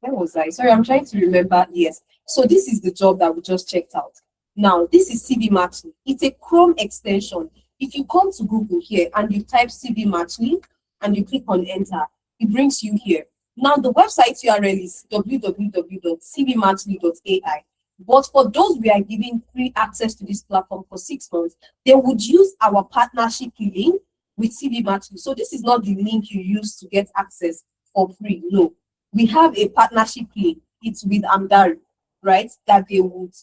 where was I? Sorry, I'm trying to remember. Yes. So this is the job that we just checked out. Now, this is CV Matchly. It's a Chrome extension. If you come to Google here and you type CV Matchly and you click on enter, it brings you here. Now, the website URL is www.cvmatchly.ai. But for those we are giving free access to this platform for 6 months, they would use our partnership link with CV Matchly. So this is not the link you use to get access for free. No, we have a partnership link. It's with Amdari, right? That they would,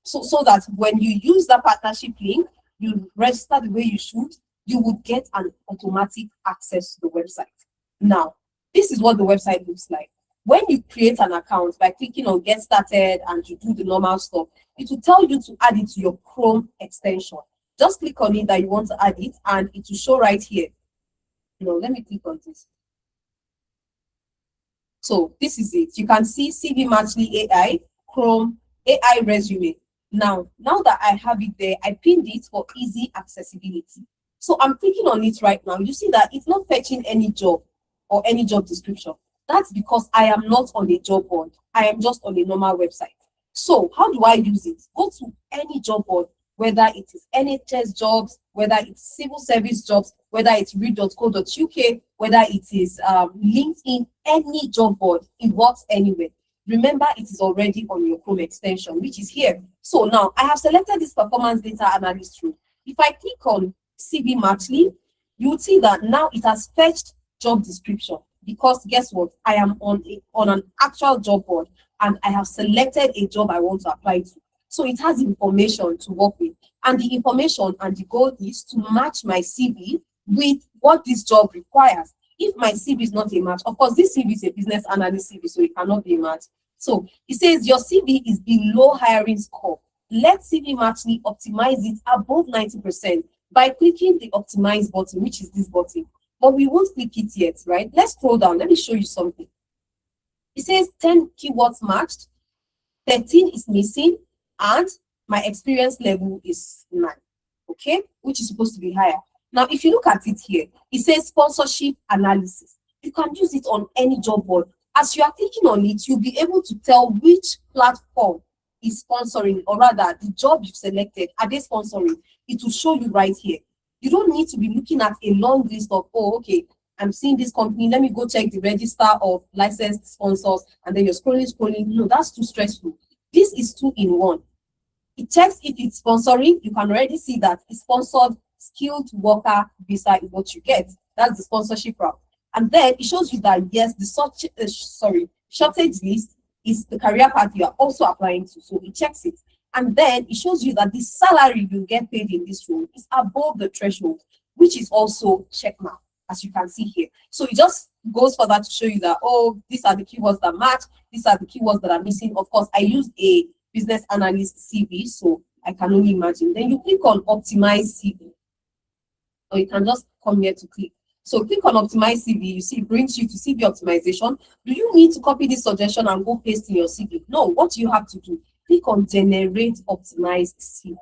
so that when you use that partnership link, you register the way you should, you would get an automatic access to the website. Now, This is what the website looks like. When you create an account by clicking on get started and you do the normal stuff, it will tell you to add it to your Chrome extension. Just click on it that you want to add it and it will show right here. Let me click on this. So this is it. You can see CV Matchly AI, Chrome, AI resume. Now that I have it there, I pinned it for easy accessibility. So I'm clicking on it right now. You see that it's not fetching any job or any job description. That's because I am not on a job board. I am just on a normal website. So how do I use it? Go to any job board, whether it is NHS jobs, whether it's civil service jobs, whether it's read.co.uk, whether it is LinkedIn, any job board, it works anywhere. Remember, it is already on your Chrome extension, which is here. So now I have selected this performance data analyst role. If I click on CV Matchly, you will see that now it has fetched job description, because guess what? I am on an actual job board and I have selected a job I want to apply to. So it has information to work with, and the information and the goal is to match my CV with what this job requires. If my CV is not a match, of course, this CV is a business analyst CV, so it cannot be a match. So it says your CV is below hiring score. Let CV Matchly optimize it above 90% by clicking the optimize button, which is this button. But we won't click it yet, right? Let's scroll down. Let me show you something. It says 10 keywords matched, 13 is missing, and my experience level is 9, okay, which is supposed to be higher. Now, if you look at it here, it says sponsorship analysis. You can use it on any job board. As you are clicking on it, you'll be able to tell which platform is sponsoring, or rather, the job you've selected, are they sponsoring? It will show you right here. You don't need to be looking at a long list of, oh, okay, I'm seeing this company, let me go check the register of licensed sponsors, and then you're scrolling. No, that's too stressful. This is 2-in-1. It checks if it's sponsoring. You can already see that it's sponsored skilled worker visa is what you get. That's the sponsorship route. And then it shows you that, yes, the shortage list is the career path you are also applying to. So it checks it. And then it shows you that the salary you get paid in this role is above the threshold, which is also checkmark, as you can see here. So it just goes for that to show you that, oh, these are the keywords that match, these are the keywords that are missing. Of course, I used a business analyst CV, so I can only imagine. Then you click on optimize CV, or you can just come here to click. So click on optimize CV, you see it brings you to CV optimization. Do you need to copy this suggestion and go paste in your CV? No, what you have to do, click on generate optimized CV.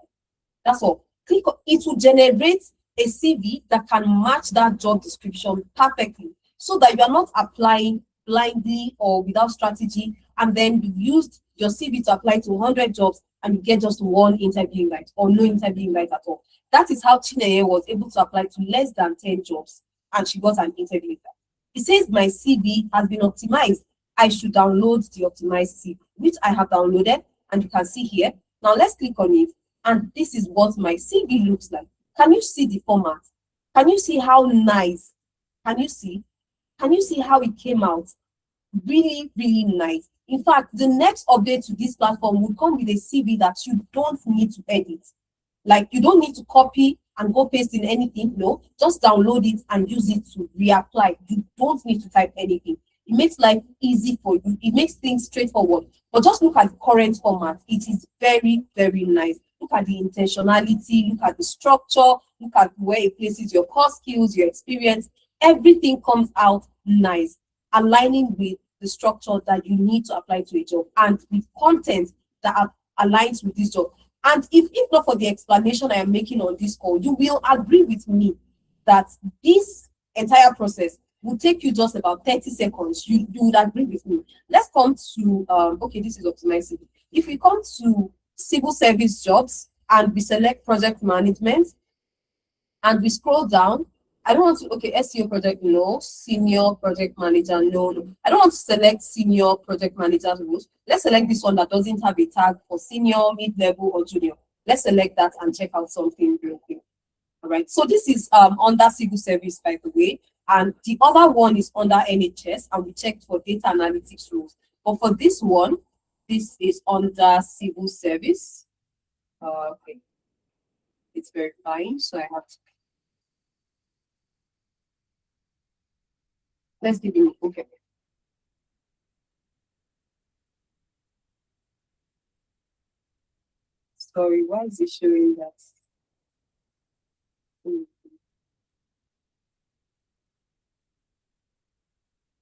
That's all. Click on, it will generate a CV that can match that job description perfectly, so that you are not applying blindly or without strategy, and then you used your CV to apply to 100 jobs and you get just one interview invite or no interview invite at all. That is how Chineye was able to apply to less than 10 jobs and she got an interview invite. It says my CV has been optimized. I should download the optimized CV, which I have downloaded, and you can see here. Now let's click on it, and this is what my CV looks like. Can you see the format? Can you see how nice? Can you see? Can you see how it came out? Really, really nice. In fact, the next update to this platform will come with a CV that you don't need to edit. Like, you don't need to copy and go paste in anything. No, just download it and use it to reapply. You don't need to type anything. It makes life easy for you. It makes things straightforward. But just look at the current format. It is very, very nice. Look at the intentionality, look at the structure, look at where it places your core skills, your experience. Everything comes out nice, aligning with the structure that you need to apply to a job and with content that aligns with this job. And if not for the explanation I am making on this call, you will agree with me that this entire process will take you just about 30 seconds. You would agree with me. Let's come to, okay, this is optimized. If we come to civil service jobs and we select project management and we scroll down, I don't want to, okay, SEO project, no. Senior project manager, no. I don't want to select senior project manager roles. Let's select this one that doesn't have a tag for senior, mid-level, or junior. Let's select that and check out something real quick. All right, so this is under civil service, by the way, and the other one is under NHS, and we checked for data analytics roles. But for this one, this is under civil service. Okay, it's verifying, so I have to. Let's give him, okay. Sorry, why is it showing that?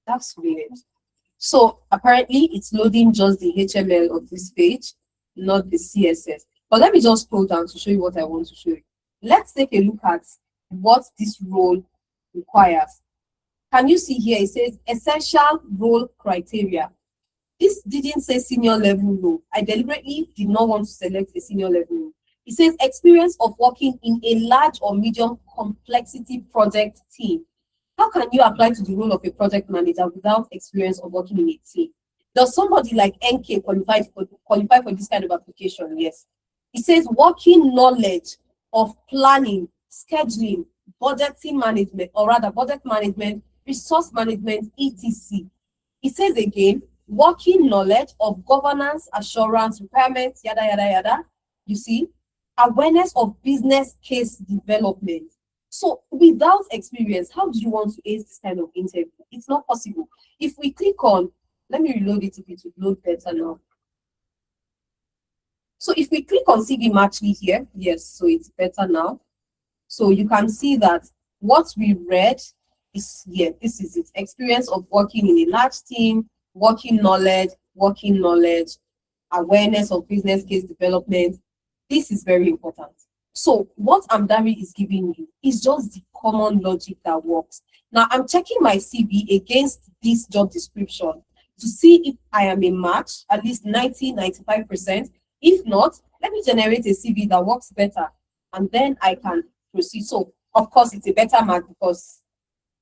That's weird. So apparently it's loading just the HTML of this page, not the CSS. But let me just scroll down to show you what I want to show you. Let's take a look at what this role requires. Can you see here? It says essential role criteria. This didn't say senior level role. I deliberately did not want to select a senior level role. It says experience of working in a large or medium complexity project team. How can you apply to the role of a project manager without experience of working in a team? Does somebody like NK qualify for this kind of application? Yes. It says working knowledge of planning, scheduling, budgeting management, or rather budget management, resource management, etc. It says again, working knowledge of governance, assurance, requirements, yada, yada, yada. You see, awareness of business case development. So without experience, how do you want to ace this kind of interview? It's not possible. If we click on, let me reload it if it will load better now. So if we click on CV Matchly here, yes, so it's better now. So you can see that what we read is here. This is it. Experience of working in a large team, working knowledge, awareness of business case development. This is very important. So what Amdari is giving you is just the common logic that works. Now I'm checking my CV against this job description to see if I am a match, at least 90–95%. If not, let me generate a CV that works better, and then I can proceed. So of course it's a better match because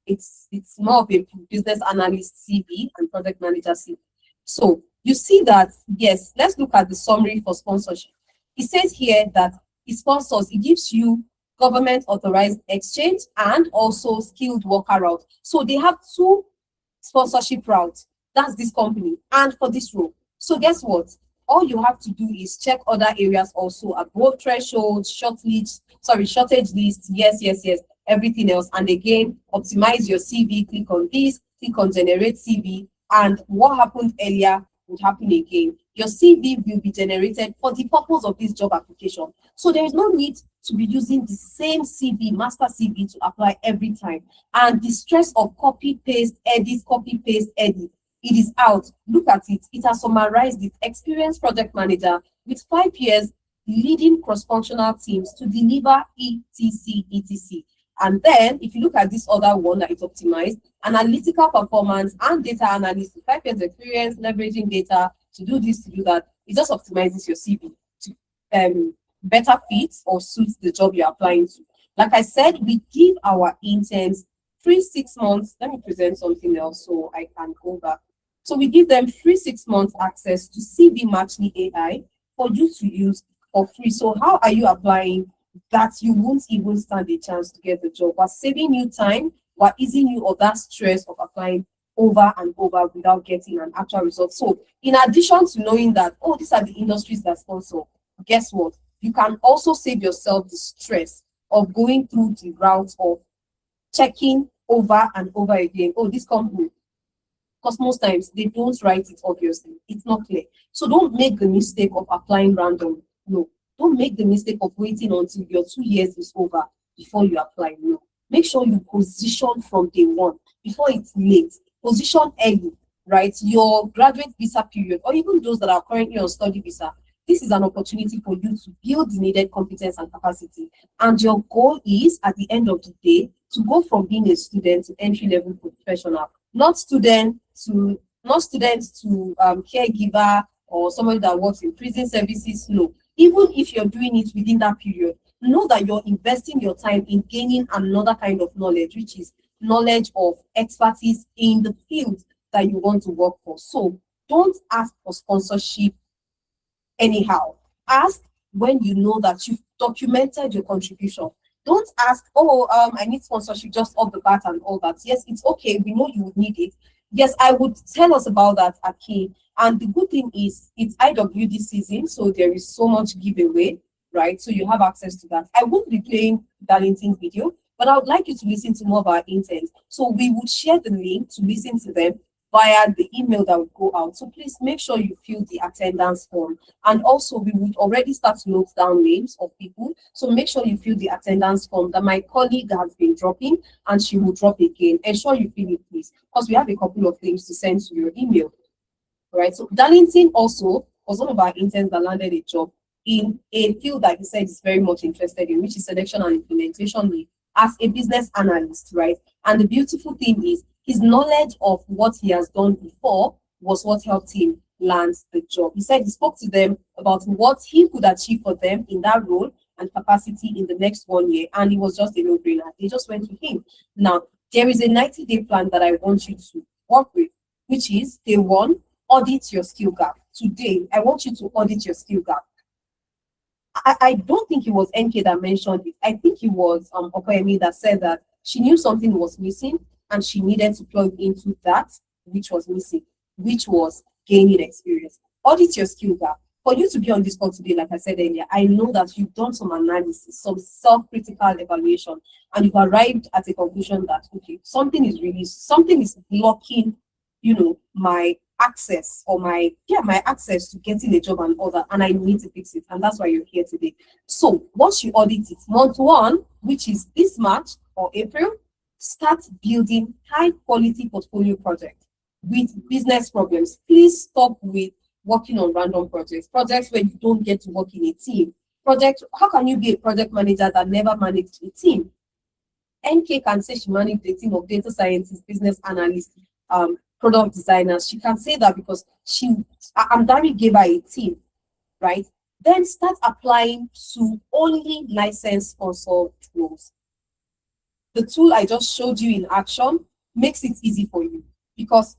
it's more of a business analyst CV and project manager CV. So you see that, yes, let's look at the summary for sponsorship. It says here that it sponsors, it gives you government authorized exchange and also skilled worker route. So they have two sponsorship routes. That's this company and for this role. So guess what? All you have to do is check other areas also, above threshold, shortage list, yes, everything else. And again, optimize your CV, click on this, click on generate CV, and what happened earlier would happen again. Your CV will be generated for the purpose of this job application. So there is no need to be using the same CV, master CV, to apply every time. And the stress of copy, paste, edit, it is out. Look at it. It has summarized it. Experienced project manager with 5 years leading cross-functional teams to deliver etc. And then if you look at this other one that is optimized, analytical performance and data analyst with 5 years experience leveraging data to do this, to do that, it just optimizes your CV to better fit or suit the job you're applying to. Like I said, we give our interns 6 months. Let me present something else so I can go back. So we give them 6 months access to CV Matchly AI for you to use for free. So how are you applying that you won't even stand a chance to get the job? We're saving you time, we're easing you of that stress of applying over and over without getting an actual result. So in addition to knowing that, oh, these are the industries that sponsor, guess what? You can also save yourself the stress of going through the route of checking over and over again. Oh, this company, because most times they don't write it, obviously. It's not clear. So don't make the mistake of applying random. No. Don't make the mistake of waiting until your 2 years is over before you apply. No. Make sure you position from day one before it's late. Position early, right? Your graduate visa period, or even those that are currently on study visa, this is an opportunity for you to build the needed competence and capacity. And your goal is, at the end of the day, to go from being a student to entry-level professional, not student to caregiver or somebody that works in prison services. No. Even if you're doing it within that period, know that you're investing your time in gaining another kind of knowledge, which is knowledge of expertise in the field that you want to work for. So don't ask for sponsorship anyhow. Ask when you know that you've documented your contribution. Don't ask, oh, I need sponsorship just off the bat and all that. Yes, it's okay. We know you would need it. Yes, I would tell us about that, Aki. And the good thing is it's IWD season, so there is so much giveaway, right? So you have access to that. I won't be playing Darlington's video, But I would like you to listen to more of our interns. So we would share the link to listen to them via the email that would go out. So please make sure you fill the attendance form. And also we would already start to note down names of people. So make sure you fill the attendance form that my colleague has been dropping, and she will drop again. Ensure you fill it, please, because we have a couple of things to send to your email. All right. So Darlington also was one of our interns that landed a job in a field that he said is very much interested in, which is selection and implementation lead, as a business analyst, right? And the beautiful thing is his knowledge of what he has done before was what helped him land the job. He said he spoke to them about what he could achieve for them in that role and capacity in the next 1 year, and it was just a no-brainer. They just went to him. Now, there is a 90-day plan that I want you to work with, which is day one, audit your skill gap. Today, I want you to audit your skill gap. I don't think it was NK that mentioned it. I think it was Okoyemi that said that she knew something was missing and she needed to plug into that which was missing, which was gaining experience. Audit your skill gap. For you to be on this call today, like I said earlier, I know that you've done some analysis, some self-critical evaluation, and you've arrived at a conclusion that, okay, something is blocking, my access or my access to getting a job and all that, and I need to fix it. And that's why you're here today. So once you audit it, month one, which is this March or April, start building high quality portfolio projects with business problems. Please stop with working on random projects where you don't get to work in a team. How can you be a project manager that never managed a team? NK can say she managed a team of data scientists, business analysts, product designers. She can say that because Amdari gave her a team, right? Then start applying to only licensed sponsored roles. The tool I just showed you in action makes it easy for you, because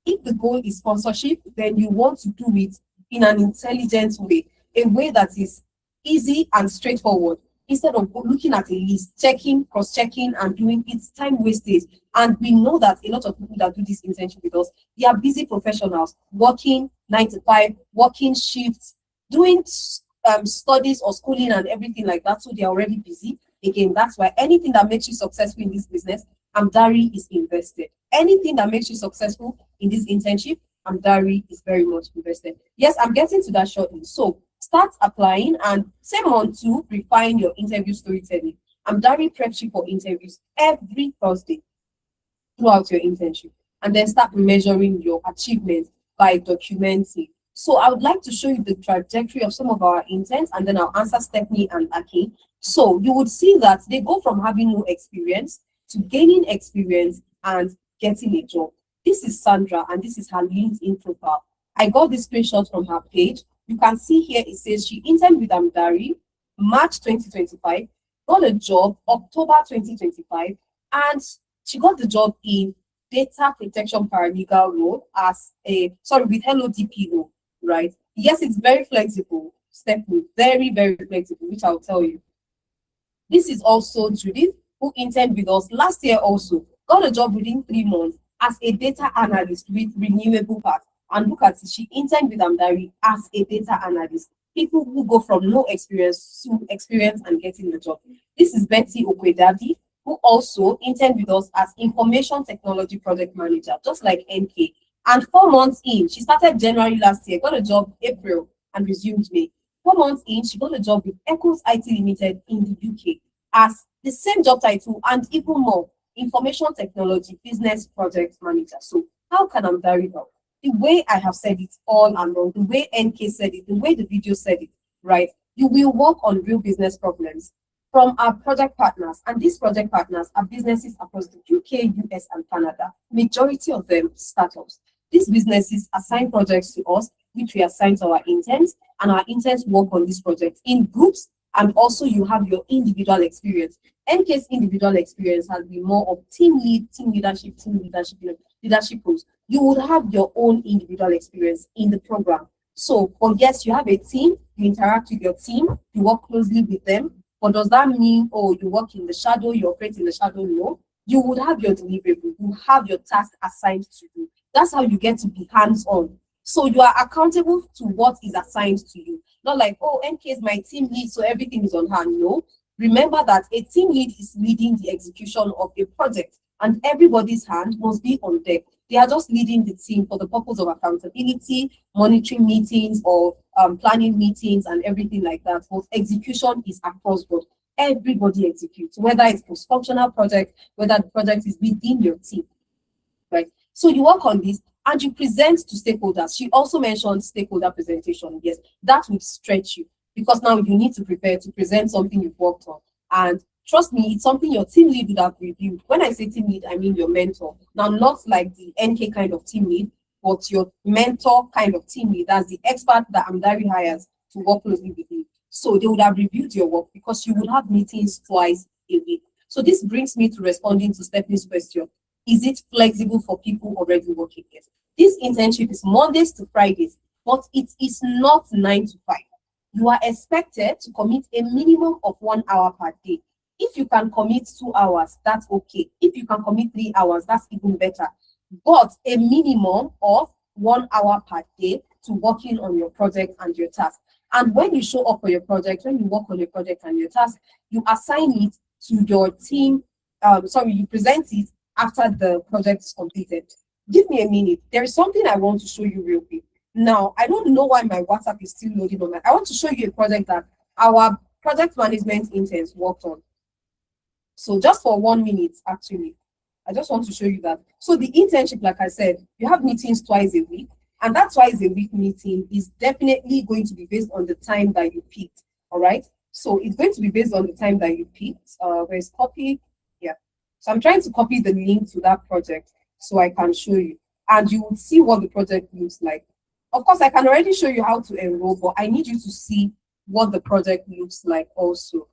if the goal is sponsorship, then you want to do it in an intelligent way, a way that is easy and straightforward, instead of looking at a list, checking, cross-checking, and doing it's time wasted. And we know that a lot of people that do this internship with us, they are busy professionals, working 9 to 5, working shifts, doing studies or schooling and everything like that. So they are already busy. Again, that's why anything that makes you successful in this business, Amdari is invested. Anything that makes you successful in this internship, Amdari is very much invested. Yes, I'm getting to that shortly. So start applying, and same on to refine your interview storytelling. Amdari preps you for interviews every Thursday throughout your internship, and then start measuring your achievements by documenting. So I would like to show you the trajectory of some of our interns, and then I'll answer Stephanie and Aki. So you would see that they go from having no experience to gaining experience and getting a job. This is Sandra, and this is her LinkedIn profile. I got this screenshot from her page. You can see here it says she interned with Amdari March 2025, got a job October 2025, and she got the job in data protection paralegal role with Hello DPO, right? Yes, it's very flexible, Stephanie, very, very flexible, which I'll tell you. This is also Judith, who interned with us last year also, got a job within 3 months as a data analyst with renewable part. And look at it, she interned with Amdari as a data analyst. People who go from no experience to experience and getting the job. This is Betty Okwedadi, who also interned with us as information technology project manager, just like NK. And 4 months in, she started January last year, got a job April, and resumed May. 4 months in, she got a job with Echoes IT Limited in the UK as the same job title and even more, information technology business project manager. So how can Amdari help? The way I have said it all along, the way NK said it, the way the video said it, right? You will work on real business problems from our project partners, and these project partners are businesses across the UK, US, and Canada. Majority of them startups. These businesses assign projects to us, which we assign to our interns, and our interns work on this project in groups, and also you have your individual experience. NK's individual experience has been more of team leadership roles. You would have your own individual experience in the program. So, yes, you have a team, you interact with your team, you work closely with them. But does that mean, you work in the shadow, you operate in the shadow? No. You would have your deliverable, you have your task assigned to you. That's how you get to be hands-on. So you are accountable to what is assigned to you. Not like, NK is my team lead, so everything is on her. No. Remember that a team lead is leading the execution of a project, and everybody's hand must be on deck. They are just leading the team for the purpose of accountability, monitoring meetings, or planning meetings and everything like that. But execution is across board. Everybody executes, whether it's cross-functional project, whether the project is within your team, right? So you work on this and you present to stakeholders. She also mentioned stakeholder presentation. Yes, that would stretch you because now you need to prepare to present something you've worked on. And trust me, it's something your team lead would have reviewed. When I say team lead, I mean your mentor. Now, not like the NK kind of team lead, but your mentor kind of team lead. That's the expert that Amdari hires to work closely with you. So they would have reviewed your work because you would have meetings twice a week. So this brings me to responding to Stephanie's question. Is it flexible for people already working here? This internship is Mondays to Fridays, but it is not 9 to 5. You are expected to commit a minimum of 1 hour per day. If you can commit 2 hours, that's okay. If you can commit 3 hours, that's even better. But a minimum of 1 hour per day to working on your project and your task. And when you show up for your project, when you work on your project and your task, you assign it to your team. You present it after the project is completed. Give me a minute. There is something I want to show you real quick. Now, I don't know why my WhatsApp is still loading on I want to show you a project that our project management interns worked on. So just for 1 minute, actually, I just want to show you that. So the internship, like I said, you have meetings twice a week, and that twice a week meeting is definitely going to be based on the time that you picked. All right. So it's going to be based on the time that you picked. Where's copy? Yeah. So I'm trying to copy the link to that project so I can show you, and you will see what the project looks like. Of course, I can already show you how to enroll, but I need you to see what the project looks like also.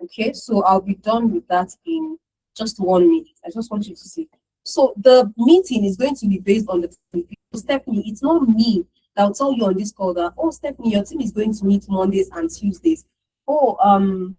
Okay, so I'll be done with that in just 1 minute. I just want you to see. So the meeting is going to be based on the Stephanie. It's not me that will tell you on this call that, oh, Stephanie, your team is going to meet Mondays and Tuesdays. Oh,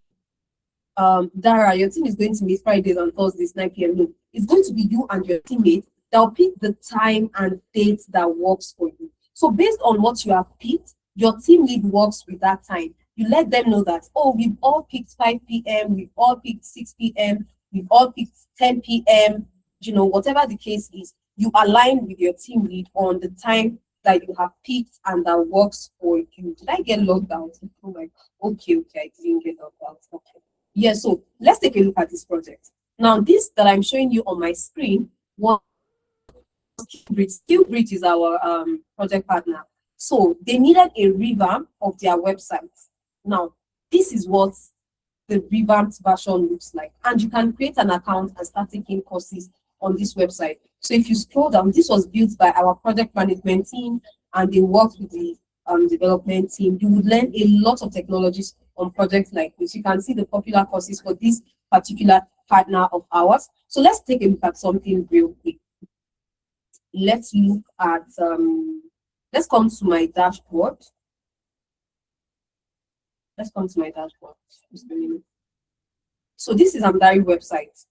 Dara, your team is going to meet Fridays and Thursdays, 9 p.m. No, it's going to be you and your teammate that will pick the time and date that works for you. So based on what you have picked, your team lead works with that time. You let them know that, oh, we've all picked 5 p.m., we've all picked 6 p.m., we've all picked 10 p.m., whatever the case is, you align with your team lead on the time that you have picked and that works for you. Did I get logged out? Oh my, okay, I didn't get logged out. Okay. Yeah, so let's take a look at this project. Now, this that I'm showing you on my screen was SkillBridge is our project partner. So they needed a revamp of their website. Now, this is what the revamped version looks like. And you can create an account and start taking courses on this website. So if you scroll down, this was built by our project management team and they worked with the development team. You would learn a lot of technologies on projects like this. You can see the popular courses for this particular partner of ours. So let's take a look at something real quick. Let's look at, let's come to my dashboard. Let's come to my dashboard. Just a minute. So this is Amdari website.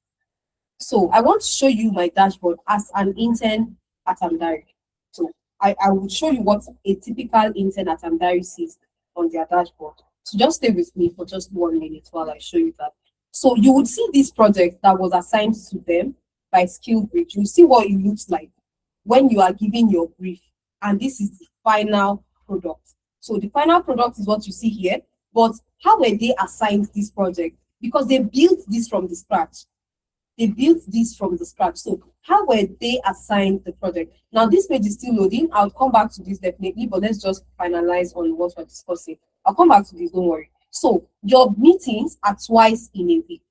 So I want to show you my dashboard as an intern at Amdari. So I will show you what a typical intern at Amdari sees on their dashboard. So just stay with me for just 1 minute while I show you that. So you would see this project that was assigned to them by SkillBridge. You see what it looks like when you are giving your brief. And this is the final product. So the final product is what you see here. But how were they assigned this project? Because they built this from the scratch. They built this from the scratch. So how were they assigned the project? Now this page is still loading. I'll come back to this definitely, but let's just finalize on what we're discussing. I'll come back to this, don't worry. So your meetings are twice in a week.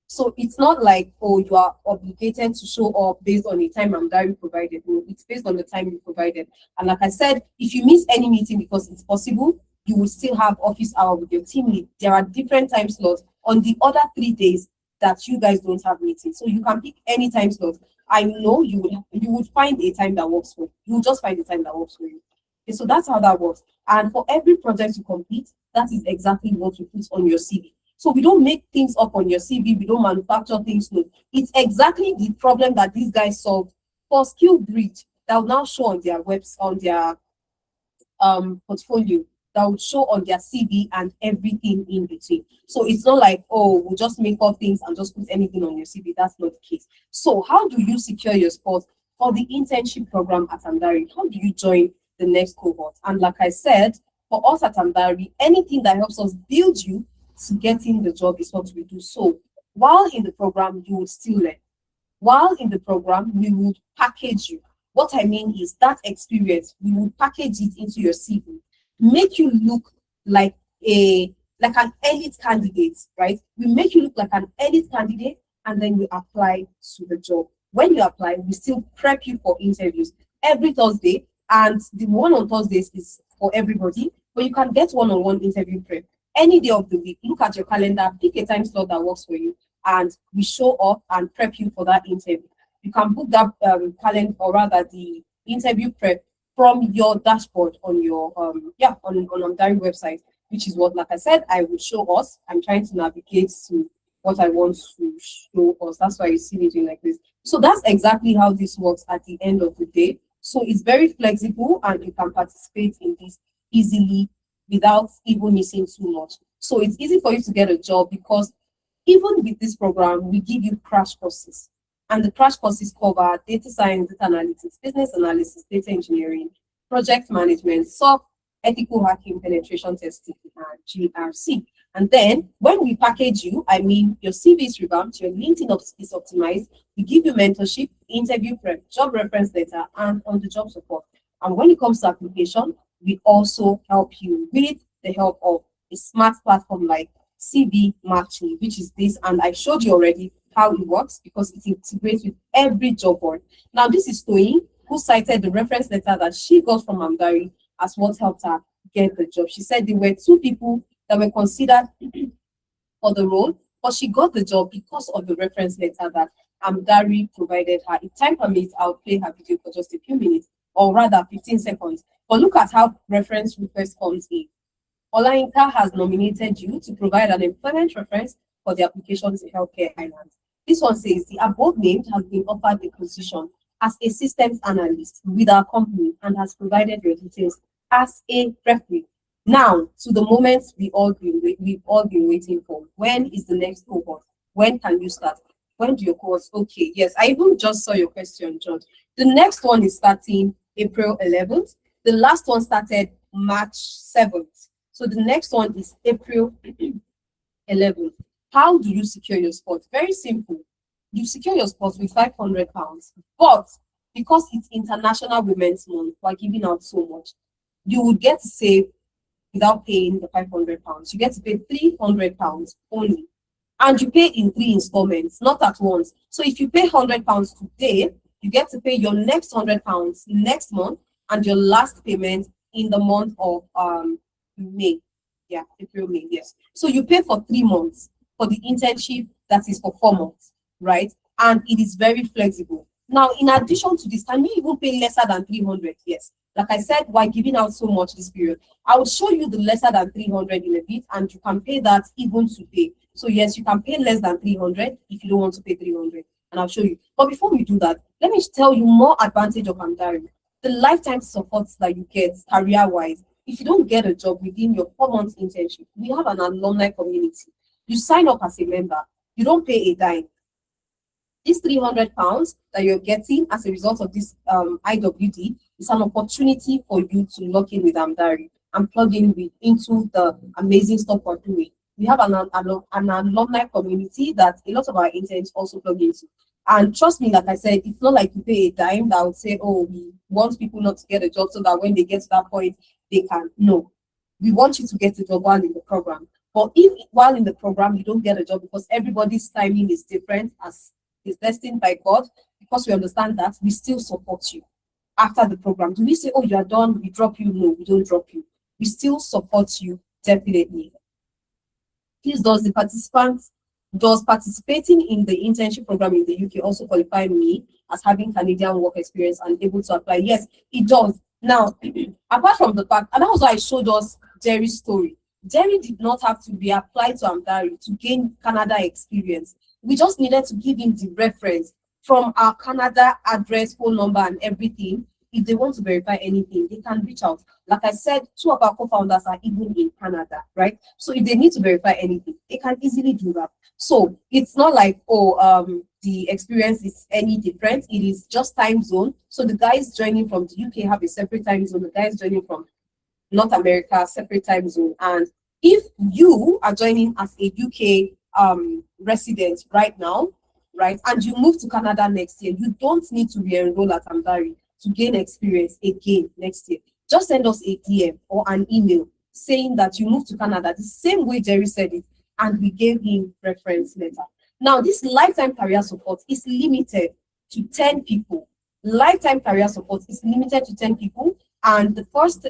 So it's not like, oh, you are obligated to show up based on the time Amdari provided. No, it's based on the time you provided. And like I said, if you miss any meeting because it's possible, you will still have office hour with your team lead. There are different time slots on the other 3 days that you guys don't have meetings. So you can pick any time slot. I know you would find a time that works for you. You will just find a time that works for you. Okay, so that's how that works. And for every project you complete, that is exactly what you put on your CV. So we don't make things up on your CV. We don't manufacture things. No, it's exactly the problem that these guys solved for SkillBridge that will now show on their webs, on their portfolio. that would show on their CV and everything in between. So it's not like, oh, we'll just make up things and just put anything on your CV. That's not the case. So how do you secure your spot for the internship program at Amdari? How do you join the next cohort? And like I said, for us at Amdari, anything that helps us build you to getting the job is what we do. So while in the program, you would still learn. While in the program, we would package you. What I mean is that experience, we would package it into your CV, make you look like an elite candidate, right? We make you look like an elite candidate, and then you apply to the job. When you apply, we still prep you for interviews every Thursday, and the one on Thursdays is for everybody, but you can get one-on-one interview prep any day of the week. Look at your calendar, pick a time slot that works for you, and we show up and prep you for that interview. You can book that calendar, or rather the interview prep, from your dashboard on your on Amdari website, which is what, like I said, I will show us. I'm trying to navigate to what I want to show us. That's why you see me doing like this. So that's exactly how this works at the end of the day. So it's very flexible, and you can participate in this easily without even missing too much. So it's easy for you to get a job, because even with this program, we give you crash courses. And the crash courses cover data science, data analytics, business analysis, data engineering, project management, SOC, ethical hacking, penetration testing, and GRC. And then when we package you, I mean, your CV is revamped, your LinkedIn is optimized, we give you mentorship, interview prep, job reference letter, and on-the-job support. And when it comes to application, we also help you with the help of a smart platform like CV Matching, which is this, and I showed you already how it works, because it integrates with every job board. Now, this is Toyin, who cited the reference letter that she got from Amdari as what helped her get the job. She said there were 2 people that were considered for the role, but she got the job because of the reference letter that Amdari provided her. If time permits, I'll play her video for just a few minutes, or rather 15 seconds. But look at how reference request comes in. Olayinka has nominated you to provide an employment reference for the application to Healthcare Island. This one says the above named has been offered the position as a systems analyst with our company and has provided your details as a referee. Now, to the moment we've all been waiting for. When is the next cohort? When can you start? When do your course? Okay, yes, I even just saw your question, George. The next one is starting April 11th. The last one started March 7th. So the next one is April 11th. How do you secure your spot? Very simple. You secure your spot with £500, but because it's International Women's Month, we're giving out so much, you would get to save without paying the £500. You get to pay £300 only, and you pay in 3 installments, not at once. So if you pay £100 today, you get to pay your next £100 next month, and your last payment in the month of May. Yeah, April, May, yes. So you pay for 3 months for the internship that is for 4 months, right? And it is very flexible. Now, in addition to this, can you even pay lesser than 300? Yes. Like I said, why giving out so much this period? I will show you the lesser than 300 in a bit, and you can pay that even today. So yes, you can pay less than 300 if you don't want to pay 300, and I'll show you. But before we do that, let me tell you more advantage of Amdari. The lifetime support that you get career-wise. If you don't get a job within your 4-month internship, we have an alumni community. You sign up as a member, you don't pay a dime. This £300 that you're getting as a result of this IWD is an opportunity for you to log in with Amdari and plug in into the amazing stuff we're doing. We have an alumni community that a lot of our interns also plug into. And trust me, like I said, it's not like you pay a dime that would say, oh, we want people not to get a job so that when they get to that point, they can. No, we want you to get a job while in the program. But if while in the program, you don't get a job because everybody's timing is different as is destined by God, because we understand that, we still support you after the program. Do we say, oh, you are done, we drop you? No, we don't drop you. We still support you, definitely. Please, does participating in the internship program in the UK also qualify me as having Canadian work experience and able to apply? Yes, it does. Now, apart from the fact, and that was why I showed us Jerry's story. Jerry did not have to be applied to Amdari to gain Canada experience. We just needed to give him the reference from our Canada address, phone number, and everything. if they want to verify anything, they can reach out. Like I said, two of our co-founders are even in Canada, right? So if they need to verify anything, they can easily do that. So it's not like, the experience is any different. It is just time zone. So the guys joining from the UK have a separate time zone. The guys joining from North America, separate time zone. And if you are joining as a UK resident right now, right, and you move to Canada next year, you don't need to re-enroll at Amdari to gain experience again next year. Just send us a DM or an email saying that you moved to Canada the same way Jerry said it, and we gave him reference letter. Now, this lifetime career support is limited to 10 people. Lifetime career support is limited to 10 people, and the first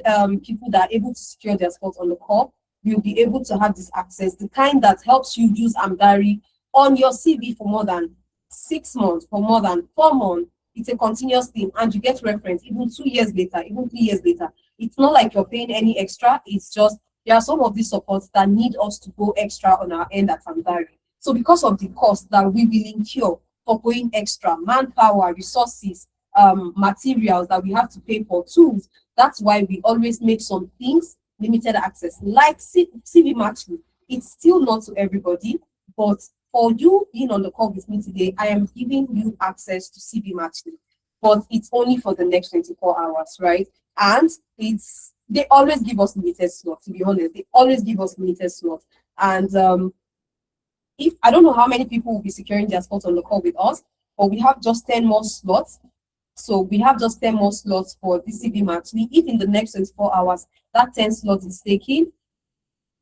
people that are able to secure their spot on the call will be able to have this access, the kind that helps you use Amdari on your CV for more than 6 months, for more than 4 months. It's a continuous thing, and you get reference even 2 years later, even 3 years later. It's not like you're paying any extra. It's just there are some of these supports that need us to go extra on our end at Amdari. So because of the cost that we will incur for going extra, manpower, resources, materials that we have to pay for, tools, that's why we always make some things limited access, like CV matching. It's still not to everybody, but for you being on the call with me today, I am giving you access to CV matching, but it's only for the next 24 hours, right? And they always give us limited slots, to be honest. They always give us limited slots. And if I don't know how many people will be securing their spots on the call with us, but we have just 10 more slots. So we have just 10 more slots for the CV matching. If in the next 24 hours that 10 slots is taken,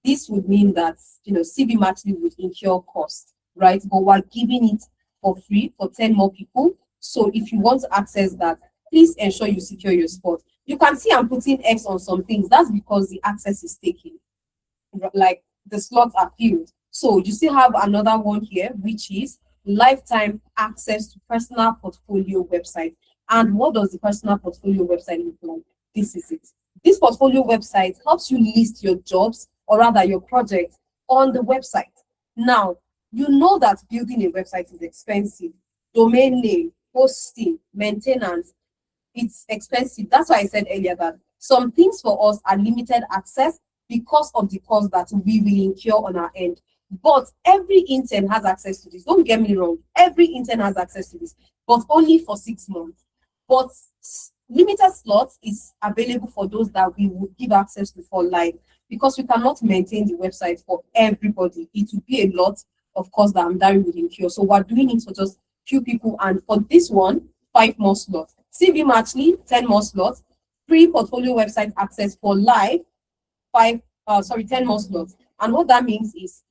this would mean that CV matching would incur cost, right? But we're giving it for free for 10 more people. So if you want to access that, please ensure you secure your spot. You can see I'm putting X on some things. That's because the access is taken, like the slots are filled. So you still have another one here, which is lifetime access to personal portfolio website. And what does the personal portfolio website look like? This is it. This portfolio website helps you list your jobs, or rather your project, on the website. Now, you know that building a website is expensive. Domain name, hosting, maintenance, it's expensive. That's why I said earlier that some things for us are limited access because of the cost that we will incur on our end. But every intern has access to this. Don't get me wrong. Every intern has access to this, but only for 6 months. But limited slots is available for those that we would give access to for life, because we cannot maintain the website for everybody. It would be a lot of cost that Amdari would incur. So we're doing it for just few people, and for this one, 5 more slots. CV Matchly, 10 more slots. Free portfolio website access for live, 10 more slots. And what that means is,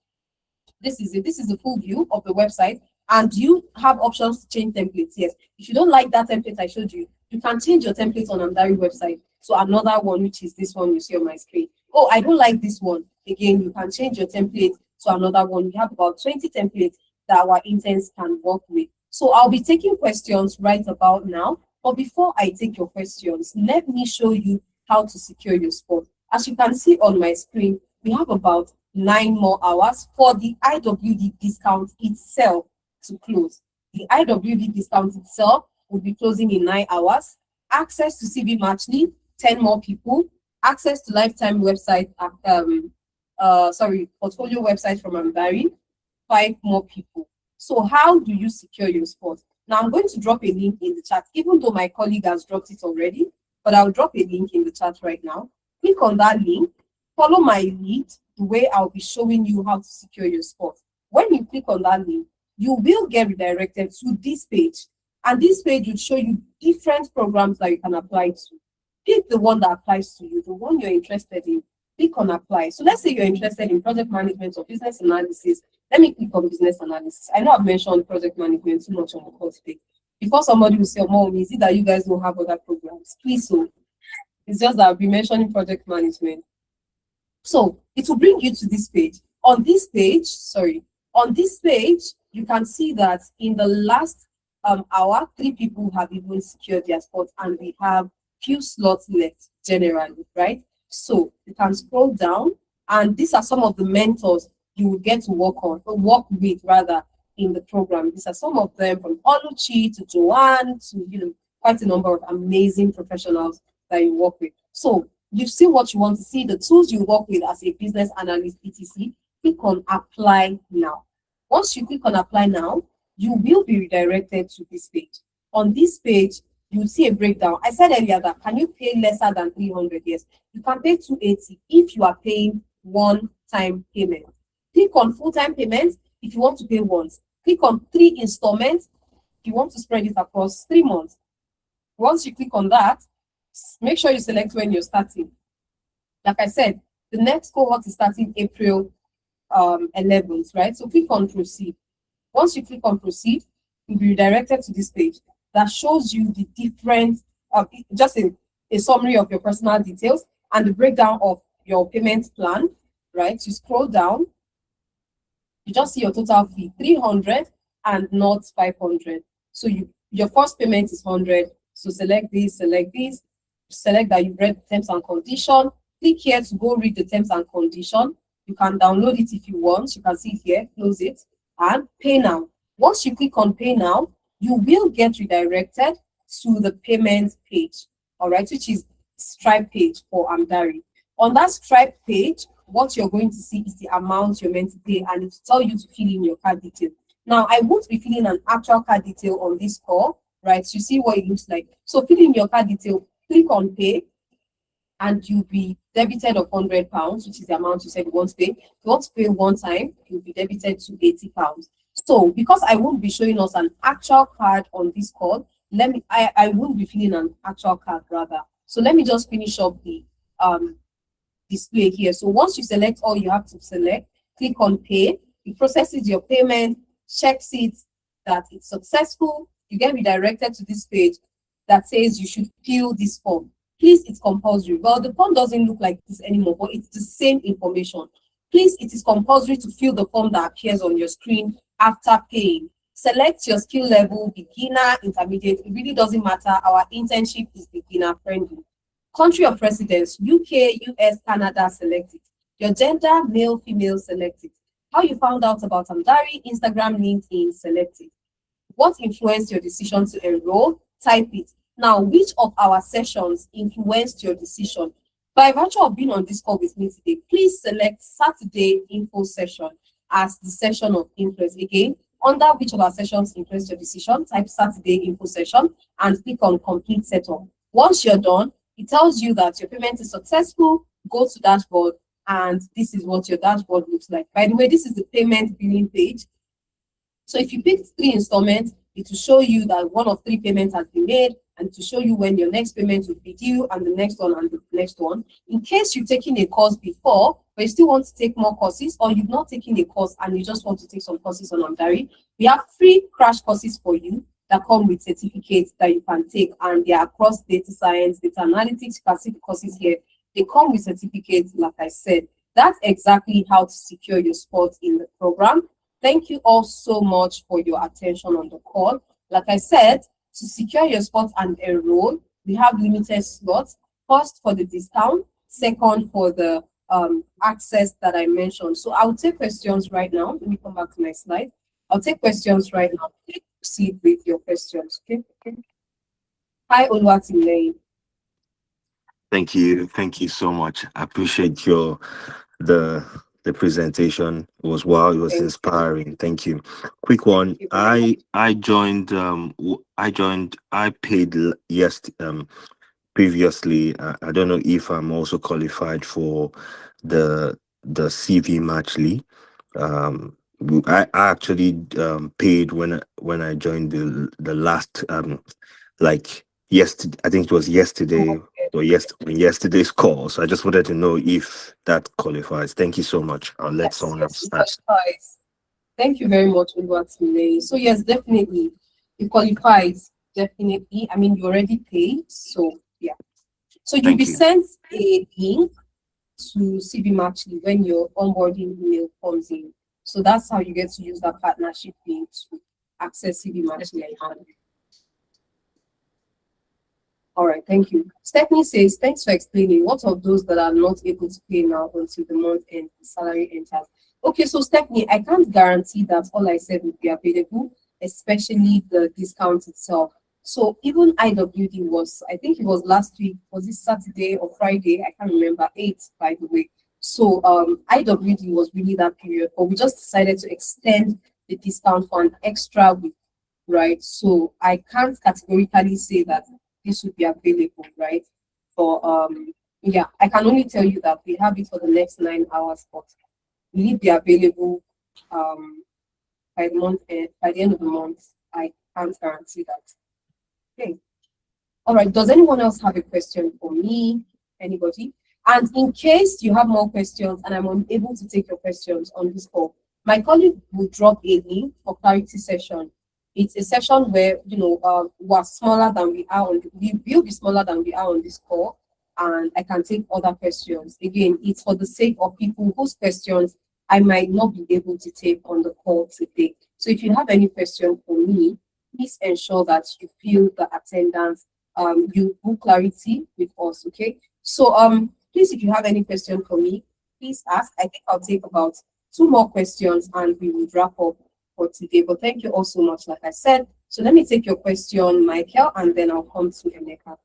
this is it. This is the full view of the website, and you have options to change templates. Yes, if you don't like that template I showed you, you can change your template on Amdari website to another one, which is this one you see on my screen. Oh, I don't like this one. Again, you can change your template to another one. We have about 20 templates that our interns can work with. So I'll be taking questions right about now. But before I take your questions, let me show you how to secure your spot. As you can see on my screen, we have about 9 more hours for the IWD discount itself to close. The IWD discount itself will be closing in 9 hours. Access to CV Matchly, 10 more people. Access to lifetime website, portfolio website from Amdari, 5 more people. So how do you secure your spot? Now I'm going to drop a link in the chat, even though my colleague has dropped it already, but I'll drop a link in the chat right now. Click on that link, follow my lead, the way I'll be showing you how to secure your spot. When you click on that link, you will get redirected to this page, and this page will show you different programs that you can apply to. Pick the one that applies to you, the one you're interested in. Click on apply. So let's say you're interested in project management or business analysis. Let me click on business analysis. I know I've mentioned project management too much on the course today. Before somebody will say, Mom, is it that you guys don't have other programs? Please, so it's just that I'll be mentioning project management. So it will bring you to this page. On this page, you can see that in the last hour, 3 people have even secured their spot, and we have few slots left generally, right? So you can scroll down, and these are some of the mentors you will get to work with in the program. These are some of them, from Oluchi to Joanne to quite a number of amazing professionals that you work with. So you've seen what you want to see, the tools you work with as a business analyst, etc. Click on apply now. Once you click on apply now, you will be redirected to this page. On this page, you'll see a breakdown. I said earlier that can you pay lesser than 300? Yes, you can pay 280 if you are paying one-time payment. Click on full-time payments if you want to pay once. Click on 3 installments if you want to spread it across 3 months. Once you click on that, make sure you select when you're starting. Like I said, the next cohort is starting April 11th, right? So click on proceed. Once you click on proceed, you'll be redirected to this page that shows you the different, just a summary of your personal details and the breakdown of your payment plan, right? You scroll down, you just see your total fee, 300 and not 500. So your first payment is 100. So select this, select that you've read the terms and condition. Click here to go read the terms and condition. You can download it if you want. You can see it here, close it, and pay now. Once you click on pay now, you will get redirected to the payment page, all right, which is Stripe page for Amdari. On that Stripe page, what you're going to see is the amount you're meant to pay, and it will tell you to fill in your card detail. Now, I won't be filling an actual card detail on this call, right? You see what it looks like. So fill in your card detail, click on pay, and you'll be debited of £100, which is the amount you said you want to pay. If you want to pay one time, you'll be debited to £80. So because I won't be showing us an actual card on this call, I won't be filling an actual card rather. So let me just finish up the display here. So once you select all you have to select, click on pay. It processes your payment, checks it that it's successful. You get redirected to this page that says you should fill this form. Please, it's compulsory. Well, the form doesn't look like this anymore, but it's the same information. Please, it is compulsory to fill the form that appears on your screen after paying. Select your skill level, beginner, intermediate. It really doesn't matter. Our internship is beginner friendly. Country of residence, UK, US, Canada, select it. Your gender, male, female, select it. How you found out about Amdari, Instagram, LinkedIn, select it. What influenced your decision to enroll? Type it. Now, which of our sessions influenced your decision? By virtue of being on this call with me today, please select Saturday info session as the session of influence. Again, under which of our sessions influenced your decision, type Saturday info session and click on complete setup. Once you're done, it tells you that your payment is successful. Go to dashboard, and this is what your dashboard looks like. By the way, this is the payment billing page. So if you picked 3 installments, it will show you that one of 3 payments has been made, and to show you when your next payment will be due, and the next one, and the next one. In case you've taken a course before, but you still want to take more courses, or you've not taken a course and you just want to take some courses on Amdari, we have free crash courses for you that come with certificates that you can take, and they are across data science, data analytics. You can see the courses here. They come with certificates, like I said. That's exactly how to secure your spot in the program. Thank you all so much for your attention on the call. Like I said, to secure your spot and enroll, we have limited slots. First for the discount, second for the access that I mentioned. So I'll take questions right now. Let me come back to my slide. I'll take questions right now. Please proceed with your questions. Okay. Hi, Oluwatimilei. Thank you so much. I appreciate the presentation. It was wow, it was inspiring. Thank you. Quick one. I paid previously. I don't know if I'm also qualified for the CV Matchly. I actually paid when I joined the last like yesterday. I think it was yesterday or yesterday's call. So I just wanted to know if that qualifies. Thank you so much. I'll let someone else start. Thank you very much, Oluwatimilei. So yes, definitely, it qualifies. Definitely. I mean, you already paid, so yeah. So you'll be sent a link to CV Matchly when your onboarding email comes in. So that's how you get to use that partnership link to access CV Matchly. All right, thank you. Stephanie says, thanks for explaining. What of those that are not able to pay now until the month end, the salary enters? Okay, so Stephanie, I can't guarantee that all I said will be available, especially the discount itself. So even IWD was, I think it was last week, was it Saturday or Friday? I can't remember, 8, by the way. So IWD was really that period, but we just decided to extend the discount for an extra week, right? So I can't categorically say that this would be available, right? For yeah, I can only tell you that we have it for the next 9 hours, but will it be available by the month end, by the end of the month? I can't guarantee that. Okay. All right. Does anyone else have a question for me? Anybody? And in case you have more questions and I'm unable to take your questions on this call, my colleague will drop a link for clarity session. It's a session where, we're smaller than we are we will be smaller than we are on this call, and I can take other questions. Again, it's for the sake of people whose questions I might not be able to take on the call today. So if you have any question for me, please ensure that you fill the attendance, you book clarity with us, okay? So please, if you have any question for me, please ask. I think I'll take about 2 more questions and we will wrap up for today. But thank you all so much, like I said. So let me take your question, Michael, and then I'll come to Emeka.